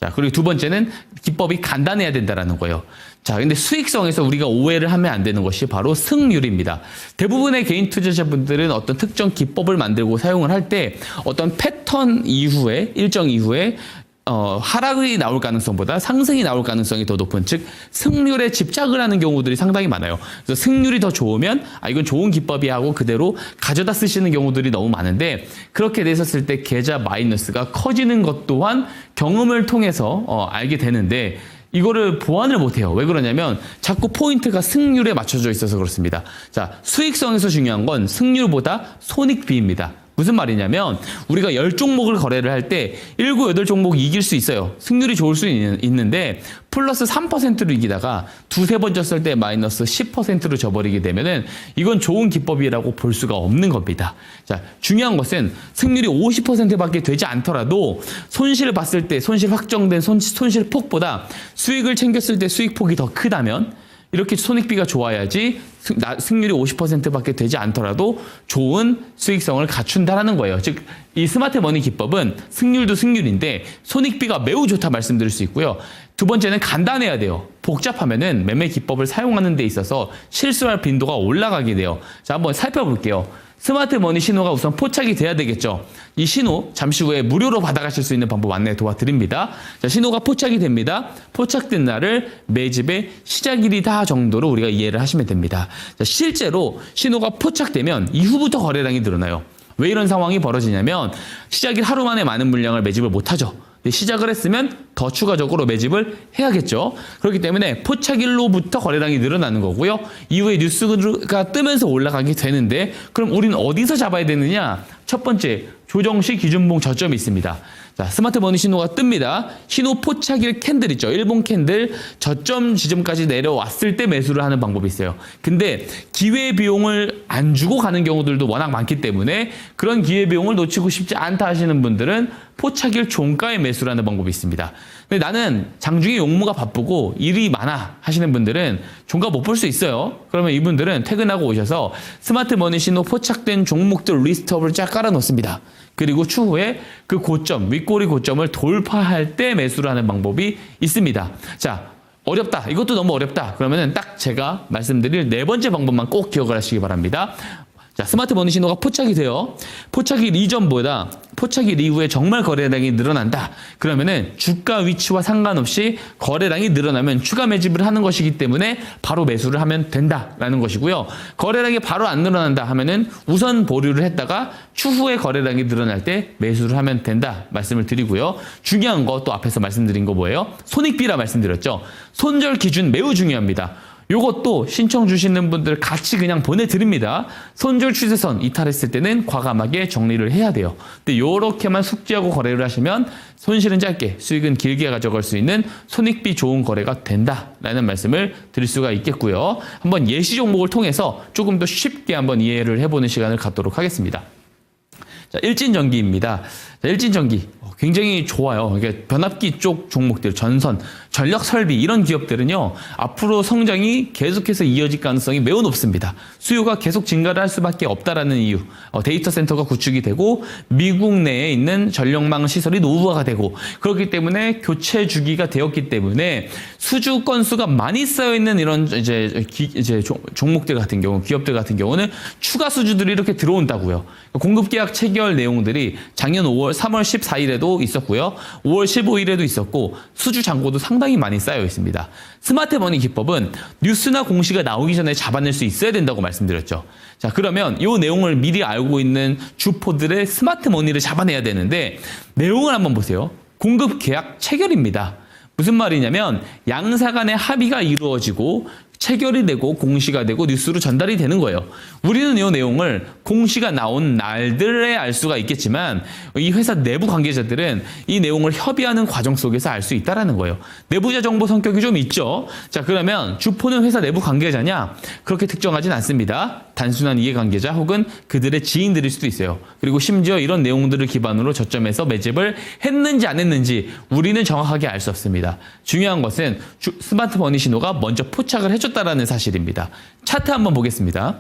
자, 그리고 두 번째는 기법이 간단해야 된다는 거예요. 자, 근데 수익성에서 우리가 오해를 하면 안 되는 것이 바로 승률입니다. 대부분의 개인 투자자분들은 어떤 특정 기법을 만들고 사용을 할 때 어떤 패턴 이후에, 일정 이후에 하락이 나올 가능성보다 상승이 나올 가능성이 더 높은, 즉 승률에 집착을 하는 경우들이 상당히 많아요. 그래서 승률이 더 좋으면 이건 좋은 기법이야 하고 그대로 가져다 쓰시는 경우들이 너무 많은데, 그렇게 됐었을 때 계좌 마이너스가 커지는 것 또한 경험을 통해서 알게 되는데 이거를 보완을 못해요. 왜 그러냐면 자꾸 포인트가 승률에 맞춰져 있어서 그렇습니다. 자, 수익성에서 중요한 건 승률보다 손익비입니다. 무슨 말이냐면 우리가 10종목을 거래를 할 때 7, 8종목 이길 수 있어요. 승률이 좋을 수 있는데 플러스 3%로 이기다가 두세 번 졌을 때 마이너스 10%로 져버리게 되면은 이건 좋은 기법이라고 볼 수가 없는 겁니다. 자, 중요한 것은 승률이 50%밖에 되지 않더라도 손실을 봤을 때 손실 확정된 손실 폭보다 수익을 챙겼을 때 수익 폭이 더 크다면 이렇게 손익비가 좋아야지 승률이 50%밖에 되지 않더라도 좋은 수익성을 갖춘다라는 거예요. 즉, 이 스마트 머니 기법은 승률도 승률인데 손익비가 매우 좋다 말씀드릴 수 있고요. 두 번째는 간단해야 돼요. 복잡하면은 매매 기법을 사용하는 데 있어서 실수할 빈도가 올라가게 돼요. 자, 한번 살펴볼게요. 스마트 머니 신호가 우선 포착이 돼야 되겠죠. 이 신호 잠시 후에 무료로 받아가실 수 있는 방법 안내 도와드립니다. 자, 신호가 포착이 됩니다. 포착된 날을 매집의 시작일이다 정도로 우리가 이해를 하시면 됩니다. 자, 실제로 신호가 포착되면 이후부터 거래량이 늘어나요. 왜 이런 상황이 벌어지냐면 시작일 하루 만에 많은 물량을 매집을 못하죠. 시작을 했으면 더 추가적으로 매집을 해야겠죠. 그렇기 때문에 포착일로부터 거래량이 늘어나는 거고요. 이후에 뉴스가 뜨면서 올라가게 되는데 그럼 우리는 어디서 잡아야 되느냐? 첫 번째, 조정시 기준봉 저점이 있습니다. 자, 스마트 머니 신호가 뜹니다. 신호 포착일 캔들 있죠. 일본 캔들 저점 지점까지 내려왔을 때 매수를 하는 방법이 있어요. 근데 기회 비용을 안 주고 가는 경우들도 워낙 많기 때문에 그런 기회 비용을 놓치고 싶지 않다 하시는 분들은 포착일 종가에 매수를 하는 방법이 있습니다. 근데 나는 장중에 용무가 바쁘고 일이 많아 하시는 분들은 종가 못 볼 수 있어요. 그러면 이분들은 퇴근하고 오셔서 스마트 머니 신호 포착된 종목들 리스트업을 쫙 깔아 놓습니다. 그리고 추후에 그 고점, 윗꼬리 고점을 돌파할 때 매수를 하는 방법이 있습니다. 자, 어렵다. 이것도 너무 어렵다. 그러면은 딱 제가 말씀드릴 네 번째 방법만 꼭 기억을 하시기 바랍니다. 자, 스마트 머니 신호가 포착이 돼요. 포착일 이전보다 포착일 이후에 정말 거래량이 늘어난다. 그러면은 주가 위치와 상관없이 거래량이 늘어나면 추가 매집을 하는 것이기 때문에 바로 매수를 하면 된다라는 것이고요. 거래량이 바로 안 늘어난다 하면은 우선 보류를 했다가 추후에 거래량이 늘어날 때 매수를 하면 된다 말씀을 드리고요. 중요한 거 또 앞에서 말씀드린 거 뭐예요? 손익비라 말씀드렸죠. 손절 기준 매우 중요합니다. 요것도 신청 주시는 분들 같이 그냥 보내드립니다. 손절 추세선 이탈했을 때는 과감하게 정리를 해야 돼요. 근데 요렇게만 숙지하고 거래를 하시면 손실은 짧게 수익은 길게 가져갈 수 있는 손익비 좋은 거래가 된다라는 말씀을 드릴 수가 있겠고요. 한번 예시 종목을 통해서 조금 더 쉽게 한번 이해를 해보는 시간을 갖도록 하겠습니다. 자, 일진전기입니다. 자, 일진전기 굉장히 좋아요. 이게 변압기 쪽 종목들, 전선, 전력 설비 이런 기업들은요. 앞으로 성장이 계속해서 이어질 가능성이 매우 높습니다. 수요가 계속 증가를 할 수밖에 없다라는 이유. 데이터 센터가 구축이 되고 미국 내에 있는 전력망 시설이 노후화가 되고 그렇기 때문에 교체 주기가 되었기 때문에 수주 건수가 많이 쌓여 있는 이런 이제 종목들 같은 경우, 기업들 같은 경우는 추가 수주들이 이렇게 들어온다고요. 공급 계약 체결 내용들이 작년 3월 14일에도 있었고요. 5월 15일에도 있었고 수주 잔고도 상당히 많이 쌓여 있습니다. 스마트 머니 기법은 뉴스나 공시가 나오기 전에 잡아낼 수 있어야 된다고 말씀드렸죠. 자, 그러면 이 내용을 미리 알고 있는 주포들의 스마트 머니를 잡아내야 되는데 내용을 한번 보세요. 공급 계약 체결입니다. 무슨 말이냐면 양사 간의 합의가 이루어지고 체결이 되고 공시가 되고 뉴스로 전달이 되는 거예요. 우리는 이 내용을 공시가 나온 날들에 알 수가 있겠지만 이 회사 내부 관계자들은 이 내용을 협의하는 과정 속에서 알 수 있다는 거예요. 내부자 정보 성격이 좀 있죠. 자, 그러면 주포는 회사 내부 관계자냐? 그렇게 특정하진 않습니다. 단순한 이해관계자 혹은 그들의 지인들일 수도 있어요. 그리고 심지어 이런 내용들을 기반으로 저점에서 매집을 했는지 안 했는지 우리는 정확하게 알 수 없습니다. 중요한 것은 스마트 머니 신호가 먼저 포착을 해줬다라는 사실입니다. 차트 한번 보겠습니다.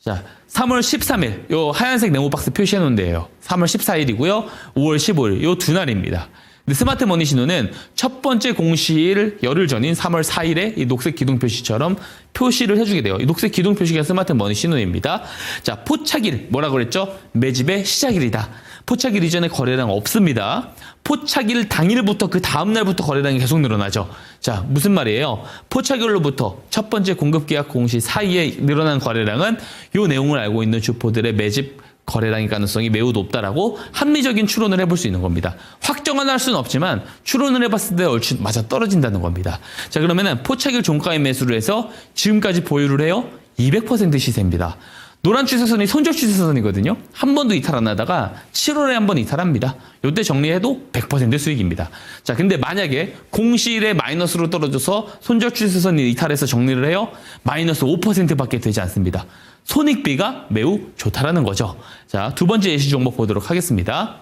자, 3월 13일 요 하얀색 네모박스 표시해 놓은 데예요. 3월 14일이고요. 5월 15일 요 두 날입니다. 근데 스마트 머니 신호는 첫 번째 공시일 열흘 전인 3월 4일에 이 녹색 기둥 표시처럼 표시를 해주게 돼요. 이 녹색 기둥 표시가 스마트 머니 신호입니다. 자, 포착일 뭐라고 그랬죠? 매집의 시작일이다. 포착일 이전에 거래량 없습니다. 포착일 당일부터 그 다음날부터 거래량이 계속 늘어나죠. 자, 무슨 말이에요? 포착일로부터 첫 번째 공급 계약 공시 사이에 늘어난 거래량은 이 내용을 알고 있는 주포들의 매집 거래량의 가능성이 매우 높다라고 합리적인 추론을 해볼 수 있는 겁니다. 확정은 할 수는 없지만 추론을 해봤을 때 얼추 맞아 떨어진다는 겁니다. 자, 그러면은 포착일 종가에 매수를 해서 지금까지 보유를 해요. 200% 시세입니다. 노란 추세선이 손절 추세선이거든요. 한 번도 이탈 안 하다가 7월에 한 번 이탈합니다. 이때 정리해도 100% 수익입니다. 자, 근데 만약에 공시일에 마이너스로 떨어져서 손절 추세선이 이탈해서 정리를 해요. 마이너스 5%밖에 되지 않습니다. 손익비가 매우 좋다라는 거죠. 자, 두 번째 예시 종목 보도록 하겠습니다.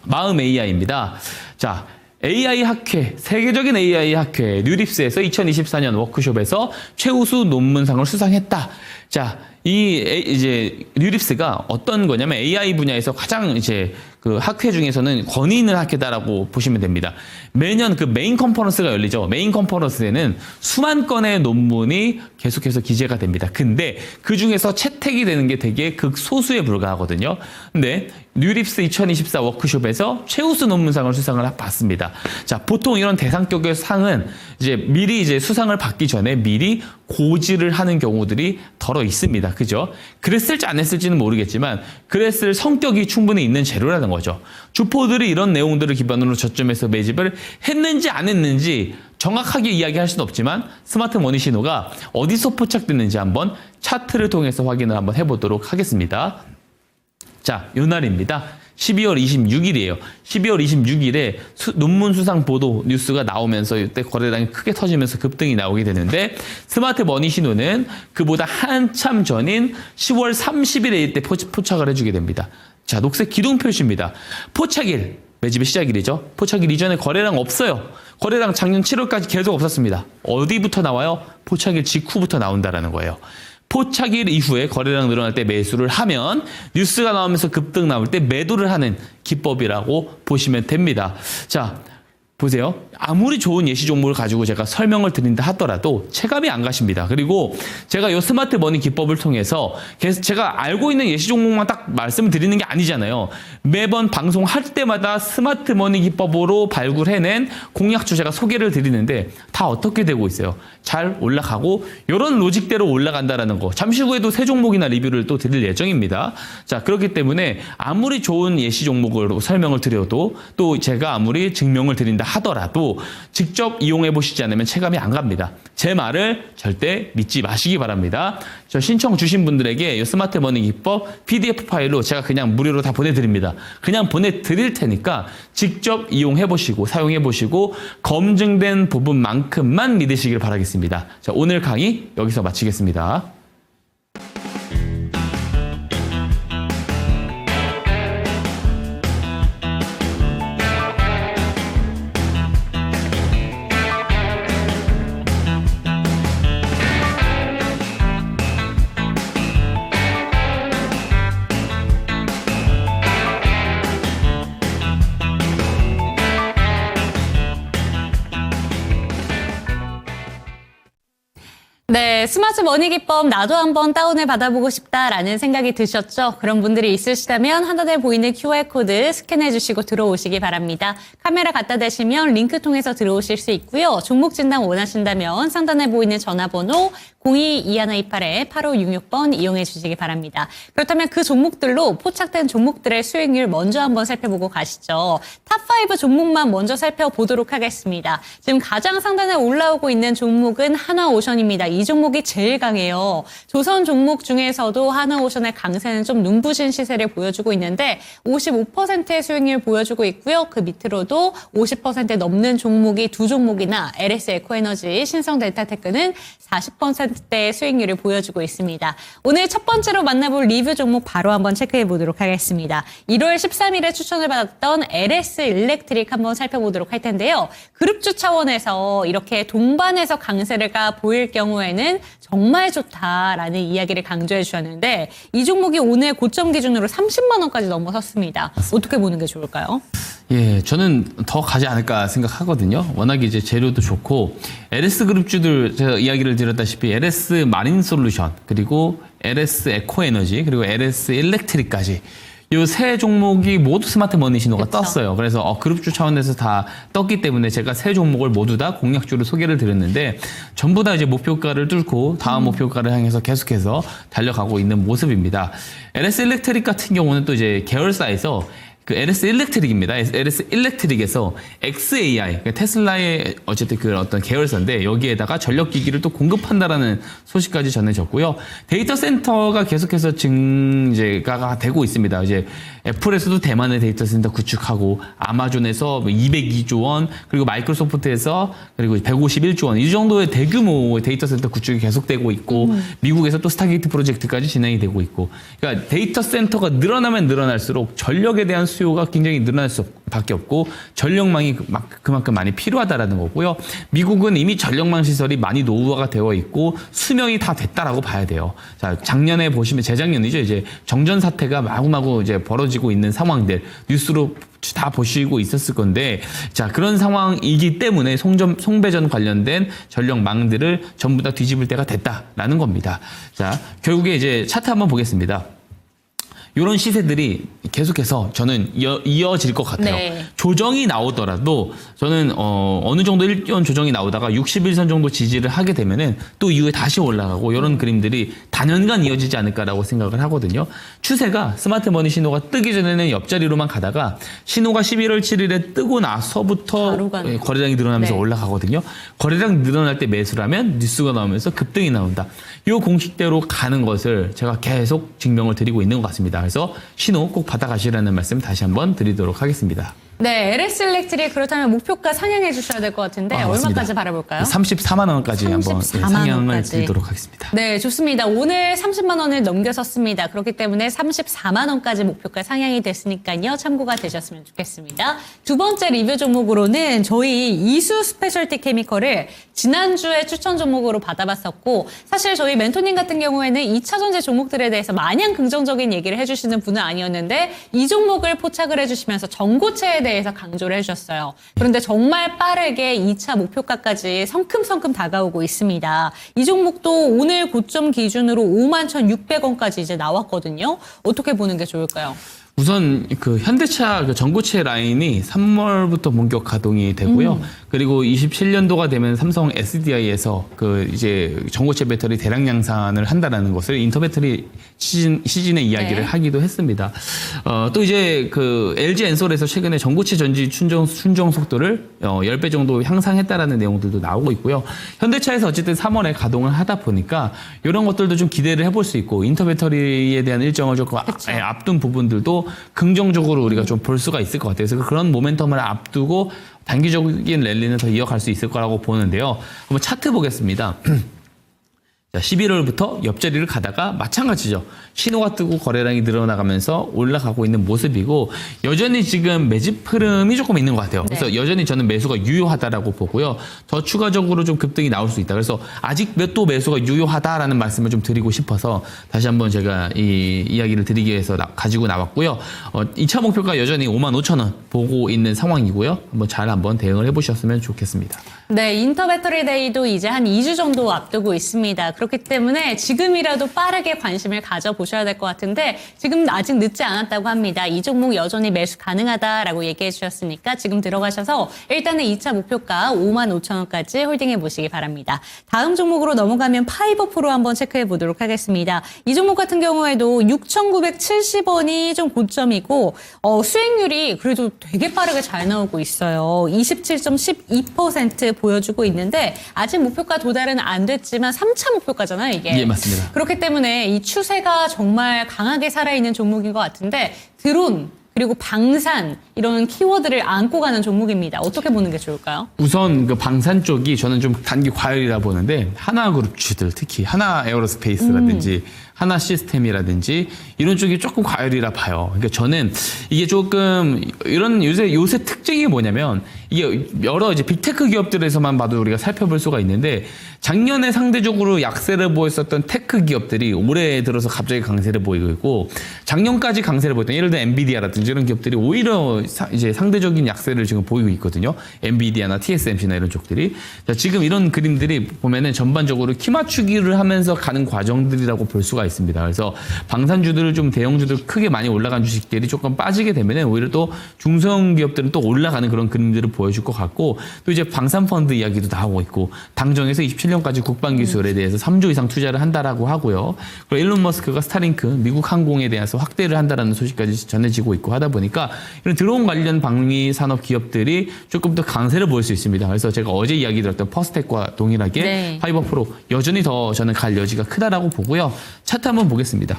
마음 AI입니다. 자, AI 학회, 세계적인 AI 학회 뉴립스에서 2024년 워크숍에서 최우수 논문상을 수상했다. 자, 이제 뉴립스가 어떤 거냐면 AI 분야에서 가장 이제 그 학회 중에서는 권위 있는 학회다라고 보시면 됩니다. 매년 그 메인 컨퍼런스가 열리죠. 메인 컨퍼런스에는 수만 건의 논문이 계속해서 기재가 됩니다. 근데 그 중에서 채택이 되는 게 되게 극소수에 불과하거든요. 근데 뉴립스 2024 워크숍에서 최우수 논문상을 수상을 받습니다. 자, 보통 이런 대상격의 상은 이제 미리 이제 수상을 받기 전에 미리 고지를 하는 경우들이 덜어 있습니다. 그죠? 그랬을지 안 했을지는 모르겠지만 그랬을 성격이 충분히 있는 재료라는 거죠. 주포들이 이런 내용들을 기반으로 저점에서 매집을 했는지 안 했는지 정확하게 이야기할 수는 없지만 스마트 머니 신호가 어디서 포착됐는지 한번 차트를 통해서 확인을 한번 해보도록 하겠습니다. 자, 요 날입니다. 12월 26일이에요. 12월 26일에 논문 수상 보도 뉴스가 나오면서 이때 거래량이 크게 터지면서 급등이 나오게 되는데 스마트 머니 신호는 그보다 한참 전인 10월 30일에 이때 포착을 해주게 됩니다. 자, 녹색 기둥 표시입니다. 포착일, 매집의 시작일이죠. 포착일 이전에 거래량 없어요. 거래량 작년 7월까지 계속 없었습니다. 어디부터 나와요? 포착일 직후부터 나온다라는 거예요. 포착일 이후에 거래량 늘어날 때 매수를 하면 뉴스가 나오면서 급등 나올 때 매도를 하는 기법이라고 보시면 됩니다. 자, 보세요. 아무리 좋은 예시 종목을 가지고 제가 설명을 드린다 하더라도 체감이 안 가십니다. 그리고 제가 이 스마트 머니 기법을 통해서 계속 제가 알고 있는 예시 종목만 딱 말씀을 드리는 게 아니잖아요. 매번 방송할 때마다 스마트 머니 기법으로 발굴해낸 공약주 제가 소개를 드리는데 다 어떻게 되고 있어요. 잘 올라가고 이런 로직대로 올라간다라는 거. 잠시 후에도 새 종목이나 리뷰를 또 드릴 예정입니다. 자, 그렇기 때문에 아무리 좋은 예시 종목으로 설명을 드려도 또 제가 아무리 증명을 드린다 하더라도 직접 이용해 보시지 않으면 체감이 안 갑니다. 제 말을 절대 믿지 마시기 바랍니다. 저 신청 주신 분들에게 이 스마트 머니 기법 PDF 파일로 제가 그냥 무료로 다 보내드립니다. 그냥 보내드릴 테니까 직접 이용해 보시고 사용해 보시고 검증된 부분만큼만 믿으시길 바라겠습니다. 자, 오늘 강의 여기서 마치겠습니다. 네, 스마트 머니 기법 나도 한번 다운을 받아보고 싶다라는 생각이 드셨죠? 그런 분들이 있으시다면 하단에 보이는 QR코드 스캔해 주시고 들어오시기 바랍니다. 카메라 갖다 대시면 링크 통해서 들어오실 수 있고요. 종목 진단 원하신다면 상단에 보이는 전화번호 02-2128-8566번 이용해 주시기 바랍니다. 그렇다면 그 종목들로 포착된 종목들의 수익률 먼저 한번 살펴보고 가시죠. 탑5 종목만 먼저 살펴보도록 하겠습니다. 지금 가장 상단에 올라오고 있는 종목은 하나오션입니다. 이 종목이 제일 강해요. 조선 종목 중에서도 하나오션의 강세는 좀 눈부신 시세를 보여주고 있는데 55%의 수익률 보여주고 있고요. 그 밑으로도 50% 넘는 종목이 두 종목이나 LS 에코에너지, 신성델타테크는 40%대의 수익률을 보여주고 있습니다. 오늘 첫 번째로 만나볼 리뷰 종목 바로 한번 체크해 보도록 하겠습니다. 1월 13일에 추천을 받았던 LS 일렉트릭 한번 살펴보도록 할 텐데요. 그룹주 차원에서 이렇게 동반해서 강세가 보일 경우에는 정말 좋다라는 이야기를 강조해 주셨는데 이 종목이 오늘 고점 기준으로 30만 원까지 넘어섰습니다. 어떻게 보는 게 좋을까요? 예, 저는 더 가지 않을까 생각하거든요. 워낙 이제 재료도 좋고 LS 그룹주들 제가 이야기를 드렸다시피 LS 마린 솔루션 그리고 LS 에코에너지 그리고 LS 일렉트릭까지 이 세 종목이 모두 스마트 머니 신호가 그쵸. 떴어요. 그래서 그룹주 차원에서 다 떴기 때문에 제가 세 종목을 모두 다 공략주로 소개를 드렸는데 전부 다 이제 목표가를 뚫고 다음 목표가를 향해서 계속해서 달려가고 있는 모습입니다. LS 일렉트릭 같은 경우는 또 이제 계열사에서 그 LS 일렉트릭입니다. LS 일렉트릭에서 XAI, 그러니까 테슬라의 어쨌든 그 어떤 계열사인데 여기에다가 전력기기를 또 공급한다라는 소식까지 전해졌고요. 데이터 센터가 계속해서 증재가 되고 있습니다. 이제 애플에서도 대만의 데이터 센터 구축하고 아마존에서 202조 원 그리고 마이크로소프트에서 그리고 151조 원 이 정도의 대규모의 데이터 센터 구축이 계속되고 있고 미국에서 또 스타게이트 프로젝트까지 진행이 되고 있고 그러니까 데이터 센터가 늘어나면 늘어날수록 전력에 대한 수요가 굉장히 늘어날 수밖에 없고 전력망이 그만큼 많이 필요하다라는 거고요. 미국은 이미 전력망 시설이 많이 노후화가 되어 있고 수명이 다 됐다라고 봐야 돼요. 자, 작년에 보시면 재작년이죠. 이제 정전 사태가 마구마구 이제 벌어지고 있는 상황들 뉴스로 다 보시고 있었을 건데 자 그런 상황이기 때문에 송배전 관련된 전력망들을 전부 다 뒤집을 때가 됐다라는 겁니다. 자 결국에 이제 차트 한번 보겠습니다. 이런 시세들이 계속해서 저는 이어질 것 같아요. 네. 조정이 나오더라도 저는 어느 정도 일전 조정이 나오다가 61선 정도 지지를 하게 되면은 또 이후에 다시 올라가고 이런 그림들이 단연간 이어지지 않을까라고 생각을 하거든요. 추세가 스마트 머니 신호가 뜨기 전에는 옆자리로만 가다가 신호가 11월 7일에 뜨고 나서부터 거래량이 늘어나면서 네. 올라가거든요. 거래량 늘어날 때 매수를 하면 뉴스가 나오면서 급등이 나온다. 이 공식대로 가는 것을 제가 계속 증명을 드리고 있는 것 같습니다. 그래서 신호 꼭 받아가시라는 말씀 다시 한번 드리도록 하겠습니다. 네, LS 일렉트릭 그렇다면 목표가 상향해 주셔야 될 것 같은데 얼마까지 바라볼까요? 34만 원까지 한번 34만 상향을 원까지. 드리도록 하겠습니다. 네, 좋습니다. 오늘 30만 원을 넘겨섰습니다. 그렇기 때문에 34만 원까지 목표가 상향이 됐으니까요. 참고가 되셨으면 좋겠습니다. 두 번째 리뷰 종목으로는 저희 이수 스페셜티 케미컬을 지난주에 추천 종목으로 받아봤었고 사실 저희 멘토님 같은 경우에는 2차 전지 종목들에 대해서 마냥 긍정적인 얘기를 해주시는 분은 아니었는데 이 종목을 포착을 해주시면서 전고체에 대해서 강조를 해주셨어요. 그런데 정말 빠르게 2차 목표가까지 성큼성큼 다가오고 있습니다. 이 종목도 오늘 고점 기준으로 51,600원까지 이제 나왔거든요. 어떻게 보는 게 좋을까요? 우선 그 현대차 그 전고체 라인이 3월부터 본격 가동이 되고요. 그리고 27년도가 되면 삼성 SDI에서 그 이제 전고체 배터리 대량 양산을 한다라는 것을 인터배터리 시즌에 이야기를 네. 하기도 했습니다. 또 이제 그 LG 엔솔에서 최근에 전고체 전지 순정 속도를 10배 정도 향상했다라는 내용들도 나오고 있고요. 현대차에서 어쨌든 3월에 가동을 하다 보니까 이런 것들도 좀 기대를 해볼 수 있고 인터배터리에 대한 일정을 조금 앞둔 부분들도 긍정적으로 우리가 좀 볼 수가 있을 것 같아요. 그래서 그런 모멘텀을 앞두고 단기적인 랠리는 더 이어갈 수 있을 거라고 보는데요. 한번 차트 보겠습니다. 자, 11월부터 옆자리를 가다가 마찬가지죠. 신호가 뜨고 거래량이 늘어나가면서 올라가고 있는 모습이고 여전히 지금 매집 흐름이 조금 있는 것 같아요. 그래서 여전히 저는 매수가 유효하다라고 보고요. 더 추가적으로 좀 급등이 나올 수 있다. 그래서 아직 또 매수가 유효하다라는 말씀을 좀 드리고 싶어서 다시 한번 제가 이 이야기를 드리기 위해서 가지고 나왔고요. 2차 목표가 여전히 55,000원 보고 있는 상황이고요. 한번 대응을 해보셨으면 좋겠습니다. 네, 인터배터리 데이도 이제 한 2주 정도 앞두고 있습니다. 그렇기 때문에 지금이라도 빠르게 관심을 가져보셔야 될 것 같은데 지금 아직 늦지 않았다고 합니다. 이 종목 여전히 매수 가능하다라고 얘기해 주셨으니까 지금 들어가셔서 일단은 2차 목표가 55,000원까지 홀딩해 보시기 바랍니다. 다음 종목으로 넘어가면 파이버프로 한번 체크해 보도록 하겠습니다. 이 종목 같은 경우에도 6,970원이 좀 고점이고 수익률이 그래도 되게 빠르게 잘 나오고 있어요. 27.12% 보여주고 있는데 아직 목표가 도달은 안 됐지만 3차 목표가잖아요, 이게. 예, 맞습니다. 그렇기 때문에 이 추세가 정말 강하게 살아있는 종목인 것 같은데 드론 그리고 방산 이런 키워드를 안고 가는 종목입니다. 어떻게 보는 게 좋을까요? 우선 그 방산 쪽이 저는 좀 단기 과열이라 보는데 하나그룹주들 특히 하나 에어로스페이스라든지 하나 시스템이라든지 이런 쪽이 조금 과열이라 봐요. 그러니까 저는 이게 조금 이런 요새 특징이 뭐냐면 이게 여러 이제 빅테크 기업들에서만 봐도 우리가 살펴볼 수가 있는데 작년에 상대적으로 약세를 보였었던 테크 기업들이 올해 들어서 갑자기 강세를 보이고 있고 작년까지 강세를 보였던 예를 들어 엔비디아라든지 이런 기업들이 오히려 이제 상대적인 약세를 지금 보이고 있거든요. 엔비디아나 TSMC나 이런 쪽들이. 자, 지금 이런 그림들이 보면은 전반적으로 키 맞추기를 하면서 가는 과정들이라고 볼 수가 있습니다. 그래서 방산주들을 좀 대형주들 크게 많이 올라간 주식들이 조금 빠지게 되면은 오히려 또 중소형 기업들은 또 올라가는 그런 그림들을 보여줄 것 같고 또 이제 방산 펀드 이야기도 나오고 있고 당정에서 27년까지 국방 기술에 대해서 3조 이상 투자를 한다라고 하고요. 그리고 일론 머스크가 스타링크 미국 항공에 대해서 확대를 한다라는 소식까지 전해지고 있고 하다 보니까 이런 드론 관련 방위 산업 기업들이 조금 더 강세를 보일 수 있습니다. 그래서 제가 어제 이야기 드렸던 퍼스텍과 동일하게 파이버프로 여전히 더 저는 갈 여지가 크다라고 보고요. 차트 한번 보겠습니다.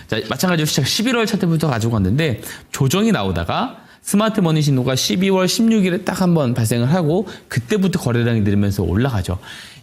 자, 마찬가지로 시작 11월 차트부터 가지고 왔는데 조정이 나오다가 스마트 머니 신호가 12월 16일에 딱 한번 발생을 하고 그때부터 거래량이 늘면서 올라가죠.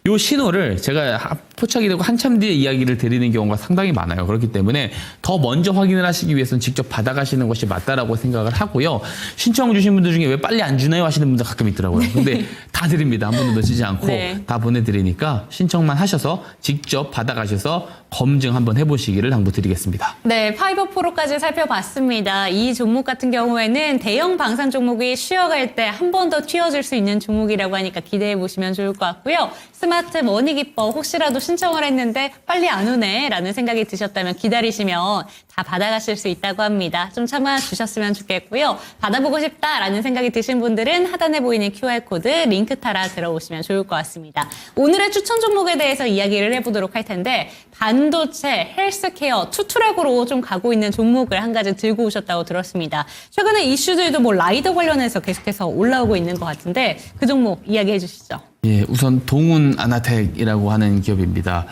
이 신호를 제가 포착이 되고 한참 뒤에 이야기를 드리는 경우가 상당히 많아요. 그렇기 때문에 더 먼저 확인을 하시기 위해서는 직접 받아가시는 것이 맞다라고 생각을 하고요. 신청 주신 분들 중에 왜 빨리 안 주나요 하시는 분들 가끔 있더라고요. 근데 다 드립니다. 한 번도 놓치지 않고 다 보내드리니까 신청만 하셔서 직접 받아가셔서 검증 한번 해보시기를 당부드리겠습니다. 네, 파이버프로까지 살펴봤습니다. 이 종목 같은 경우에는 대형 방산 종목이 쉬어갈 때 한 번 더 튀어줄 수 있는 종목이라고 하니까 기대해 보시면 좋을 것 같고요. 스마트 머니 기법 혹시라도 신청을 했는데 빨리 안 오네 라는 생각이 드셨다면 기다리시면 다 받아가실 수 있다고 합니다. 좀 참아주셨으면 좋겠고요. 받아보고 싶다라는 생각이 드신 분들은 하단에 보이는 QR코드 링크 따라 들어오시면 좋을 것 같습니다. 오늘의 추천 종목에 대해서 이야기를 해보도록 할 텐데 반도체, 헬스케어, 투트랙으로 좀 가고 있는 종목을 한 가지 들고 오셨다고 들었습니다. 최근에 이슈들도 뭐 라이더 관련해서 계속해서 올라오고 있는 것 같은데 그 종목 이야기해 주시죠. 예, 우선 동훈 아나텍이라고 하는 기업입니다.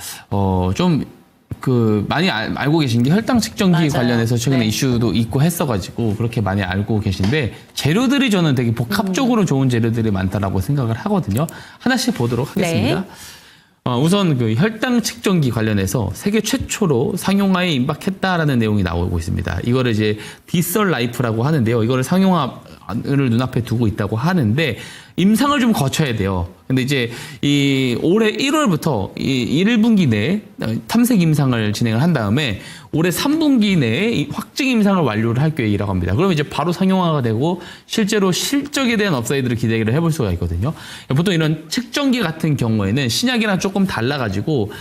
많이 알고 계신 게 혈당 측정기 관련해서 최근에 이슈도 있고 했어가지고 그렇게 많이 알고 계신데 재료들이 저는 되게 복합적으로 좋은 재료들이 많다라고 생각을 하거든요. 하나씩 보도록 하겠습니다. 우선 그 혈당 측정기 관련해서 세계 최초로 상용화에 임박했다라는 내용이 나오고 있습니다. 이거를 이제 디설 라이프라고 하는데요. 이거를 상용화를 눈앞에 두고 있다고 하는데 임상을 좀 거쳐야 돼요. 근데 이제 이 올해 1월부터 이 1분기 내에 탐색 임상을 진행을 한 다음에 올해 3분기 내에 이 확증 임상을 완료를 할 계획이라고 합니다. 그러면 이제 바로 상용화가 되고 실제로 실적에 대한 업사이드를 기대를 해볼 수가 있거든요. 보통 이런 측정기 같은 경우에는 신약이랑 조금 달라가지고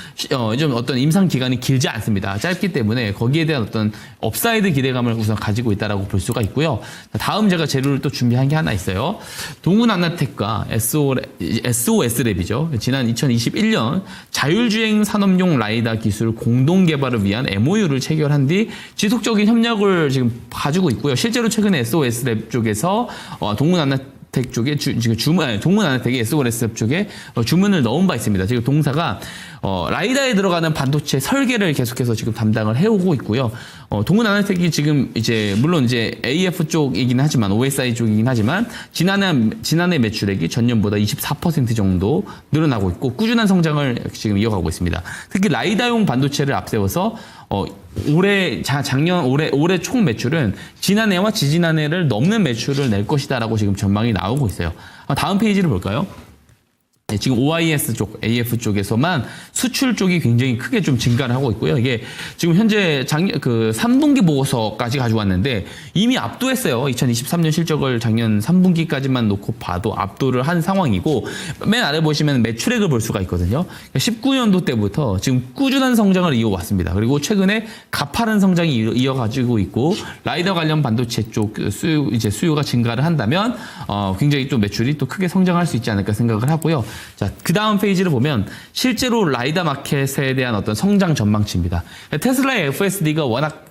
좀 어떤 임상 기간이 길지 않습니다. 짧기 때문에 거기에 대한 어떤 업사이드 기대감을 우선 가지고 있다라고 볼 수가 있고요. 다음 제가 재료를 또 준비한 게 하나 있어요. 동훈아나텍과 SOS랩이죠. 지난 2021년 자율주행 산업용 라이다 기술 공동 개발을 위한 MOU를 체결한 뒤 지속적인 협력을 지금 가지고 있고요. 실제로 최근에 SOS랩 쪽에서 동훈아나텍 쪽에 동훈아나텍이 SOS랩 쪽에 주문을 넣은 바 있습니다. 지금 동사가 라이다에 들어가는 반도체 설계를 계속해서 지금 담당을 해오고 있고요. 동훈아나텍이 지금 이제 물론 이제 AF 쪽이긴 하지만 OSI 쪽이긴 하지만 지난해 매출액이 전년보다 24% 정도 늘어나고 있고 꾸준한 성장을 지금 이어가고 있습니다. 특히 라이다용 반도체를 앞세워서 올해 총 매출은 지난해와 지지난해를 넘는 매출을 낼 것이다라고 지금 전망이 나오고 있어요. 다음 페이지를 볼까요? 네, 지금 OIS 쪽, AF 쪽에서만 수출 쪽이 굉장히 크게 좀 증가를 하고 있고요. 이게 지금 현재 3분기 보고서까지 가져왔는데 이미 압도했어요. 2023년 실적을 작년 3분기까지만 놓고 봐도 압도를 한 상황이고 맨 아래 보시면 매출액을 볼 수가 있거든요. 19년도 때부터 지금 꾸준한 성장을 이어왔습니다. 그리고 최근에 가파른 성장이 이어가지고 있고 라이더 관련 반도체 쪽 수요가 증가를 한다면 굉장히 또 매출이 또 크게 성장할 수 있지 않을까 생각을 하고요. 자, 그 다음 페이지를 보면 실제로 라이다 마켓에 대한 어떤 성장 전망치입니다. 테슬라의 FSD가 워낙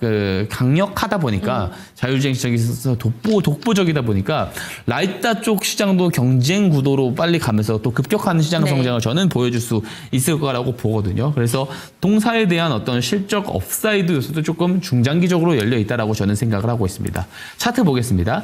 강력하다 보니까 자율주행 시장에 있어서 독보적이다 보니까 라이다 쪽 시장도 경쟁 구도로 빨리 가면서 또 급격한 시장 성장을 저는 보여줄 수 있을 거라고 보거든요. 그래서 동사에 대한 어떤 실적 업사이드 요소도 조금 중장기적으로 열려 있다라고 저는 생각을 하고 있습니다. 차트 보겠습니다.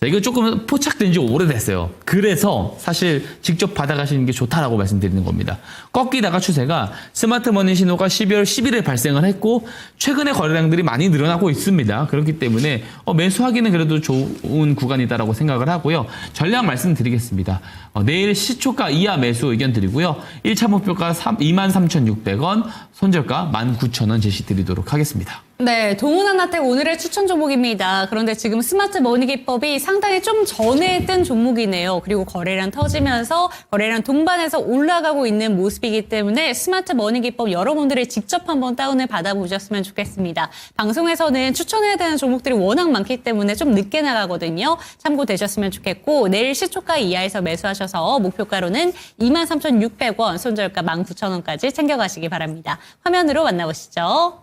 이거 조금 포착된 지 오래됐어요. 그래서 사실 직접 받아가시는 게 좋다라고 말씀드리는 겁니다. 꺾이다가 추세가 스마트머니 신호가 12월 10일에 발생을 했고 최근에 거래량들이 많이 늘어나고 있습니다. 그렇기 때문에 매수하기는 그래도 좋은 구간이다라고 생각을 하고요. 전략 말씀드리겠습니다. 내일 시초가 이하 매수 의견 드리고요. 1차 목표가 23,600원, 손절가 19,000원 제시 드리도록 하겠습니다. 네, 동훈아나텍 오늘의 추천 종목입니다. 그런데 지금 스마트 머니 기법이 상당히 좀 전에 뜬 종목이네요. 그리고 거래량 터지면서 거래량 동반해서 올라가고 있는 모습이기 때문에 스마트 머니 기법 여러분들이 직접 한번 다운을 받아보셨으면 좋겠습니다. 방송에서는 추천해야 되는 종목들이 워낙 많기 때문에 좀 늦게 나가거든요. 참고되셨으면 좋겠고 내일 시초가 이하에서 매수하셔서 목표가로는 23,600원, 손절가 19,000원까지 챙겨가시기 바랍니다. 화면으로 만나보시죠.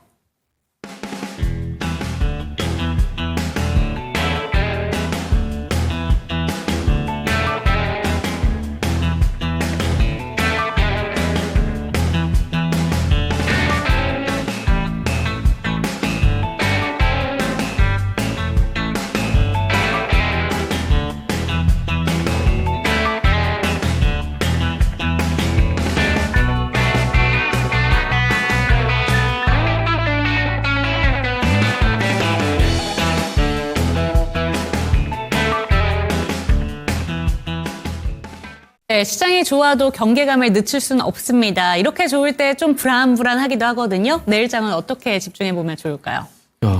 네, 시장이 좋아도 경계감을 늦출 수는 없습니다. 이렇게 좋을 때 좀 불안불안하기도 하거든요. 내일장은 어떻게 집중해보면 좋을까요?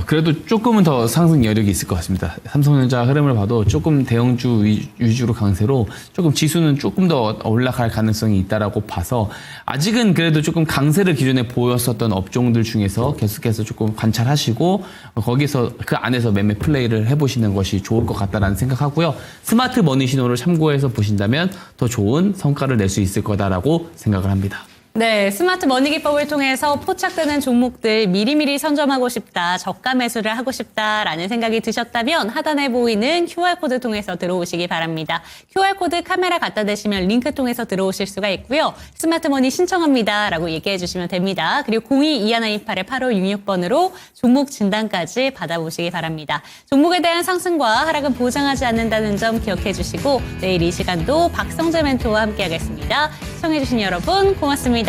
그래도 조금은 더 상승 여력이 있을 것 같습니다. 삼성전자 흐름을 봐도 조금 대형주 위주로 강세로 조금 지수는 조금 더 올라갈 가능성이 있다라고 봐서 아직은 그래도 조금 강세를 기존에 보였었던 업종들 중에서 계속해서 조금 관찰하시고 거기서 그 안에서 매매 플레이를 해보시는 것이 좋을 것 같다라는 생각하고요. 스마트 머니 신호를 참고해서 보신다면 더 좋은 성과를 낼 수 있을 거다라고 생각을 합니다. 네, 스마트 머니 기법을 통해서 포착되는 종목들 미리미리 선점하고 싶다, 저가 매수를 하고 싶다라는 생각이 드셨다면 하단에 보이는 QR코드 통해서 들어오시기 바랍니다. QR코드 카메라 갖다 대시면 링크 통해서 들어오실 수가 있고요. 스마트 머니 신청합니다 라고 얘기해 주시면 됩니다. 그리고 02-2128-8566번으로 종목 진단까지 받아보시기 바랍니다. 종목에 대한 상승과 하락은 보장하지 않는다는 점 기억해 주시고 내일 이 시간도 박성재 멘토와 함께 하겠습니다. 시청해 주신 여러분 고맙습니다.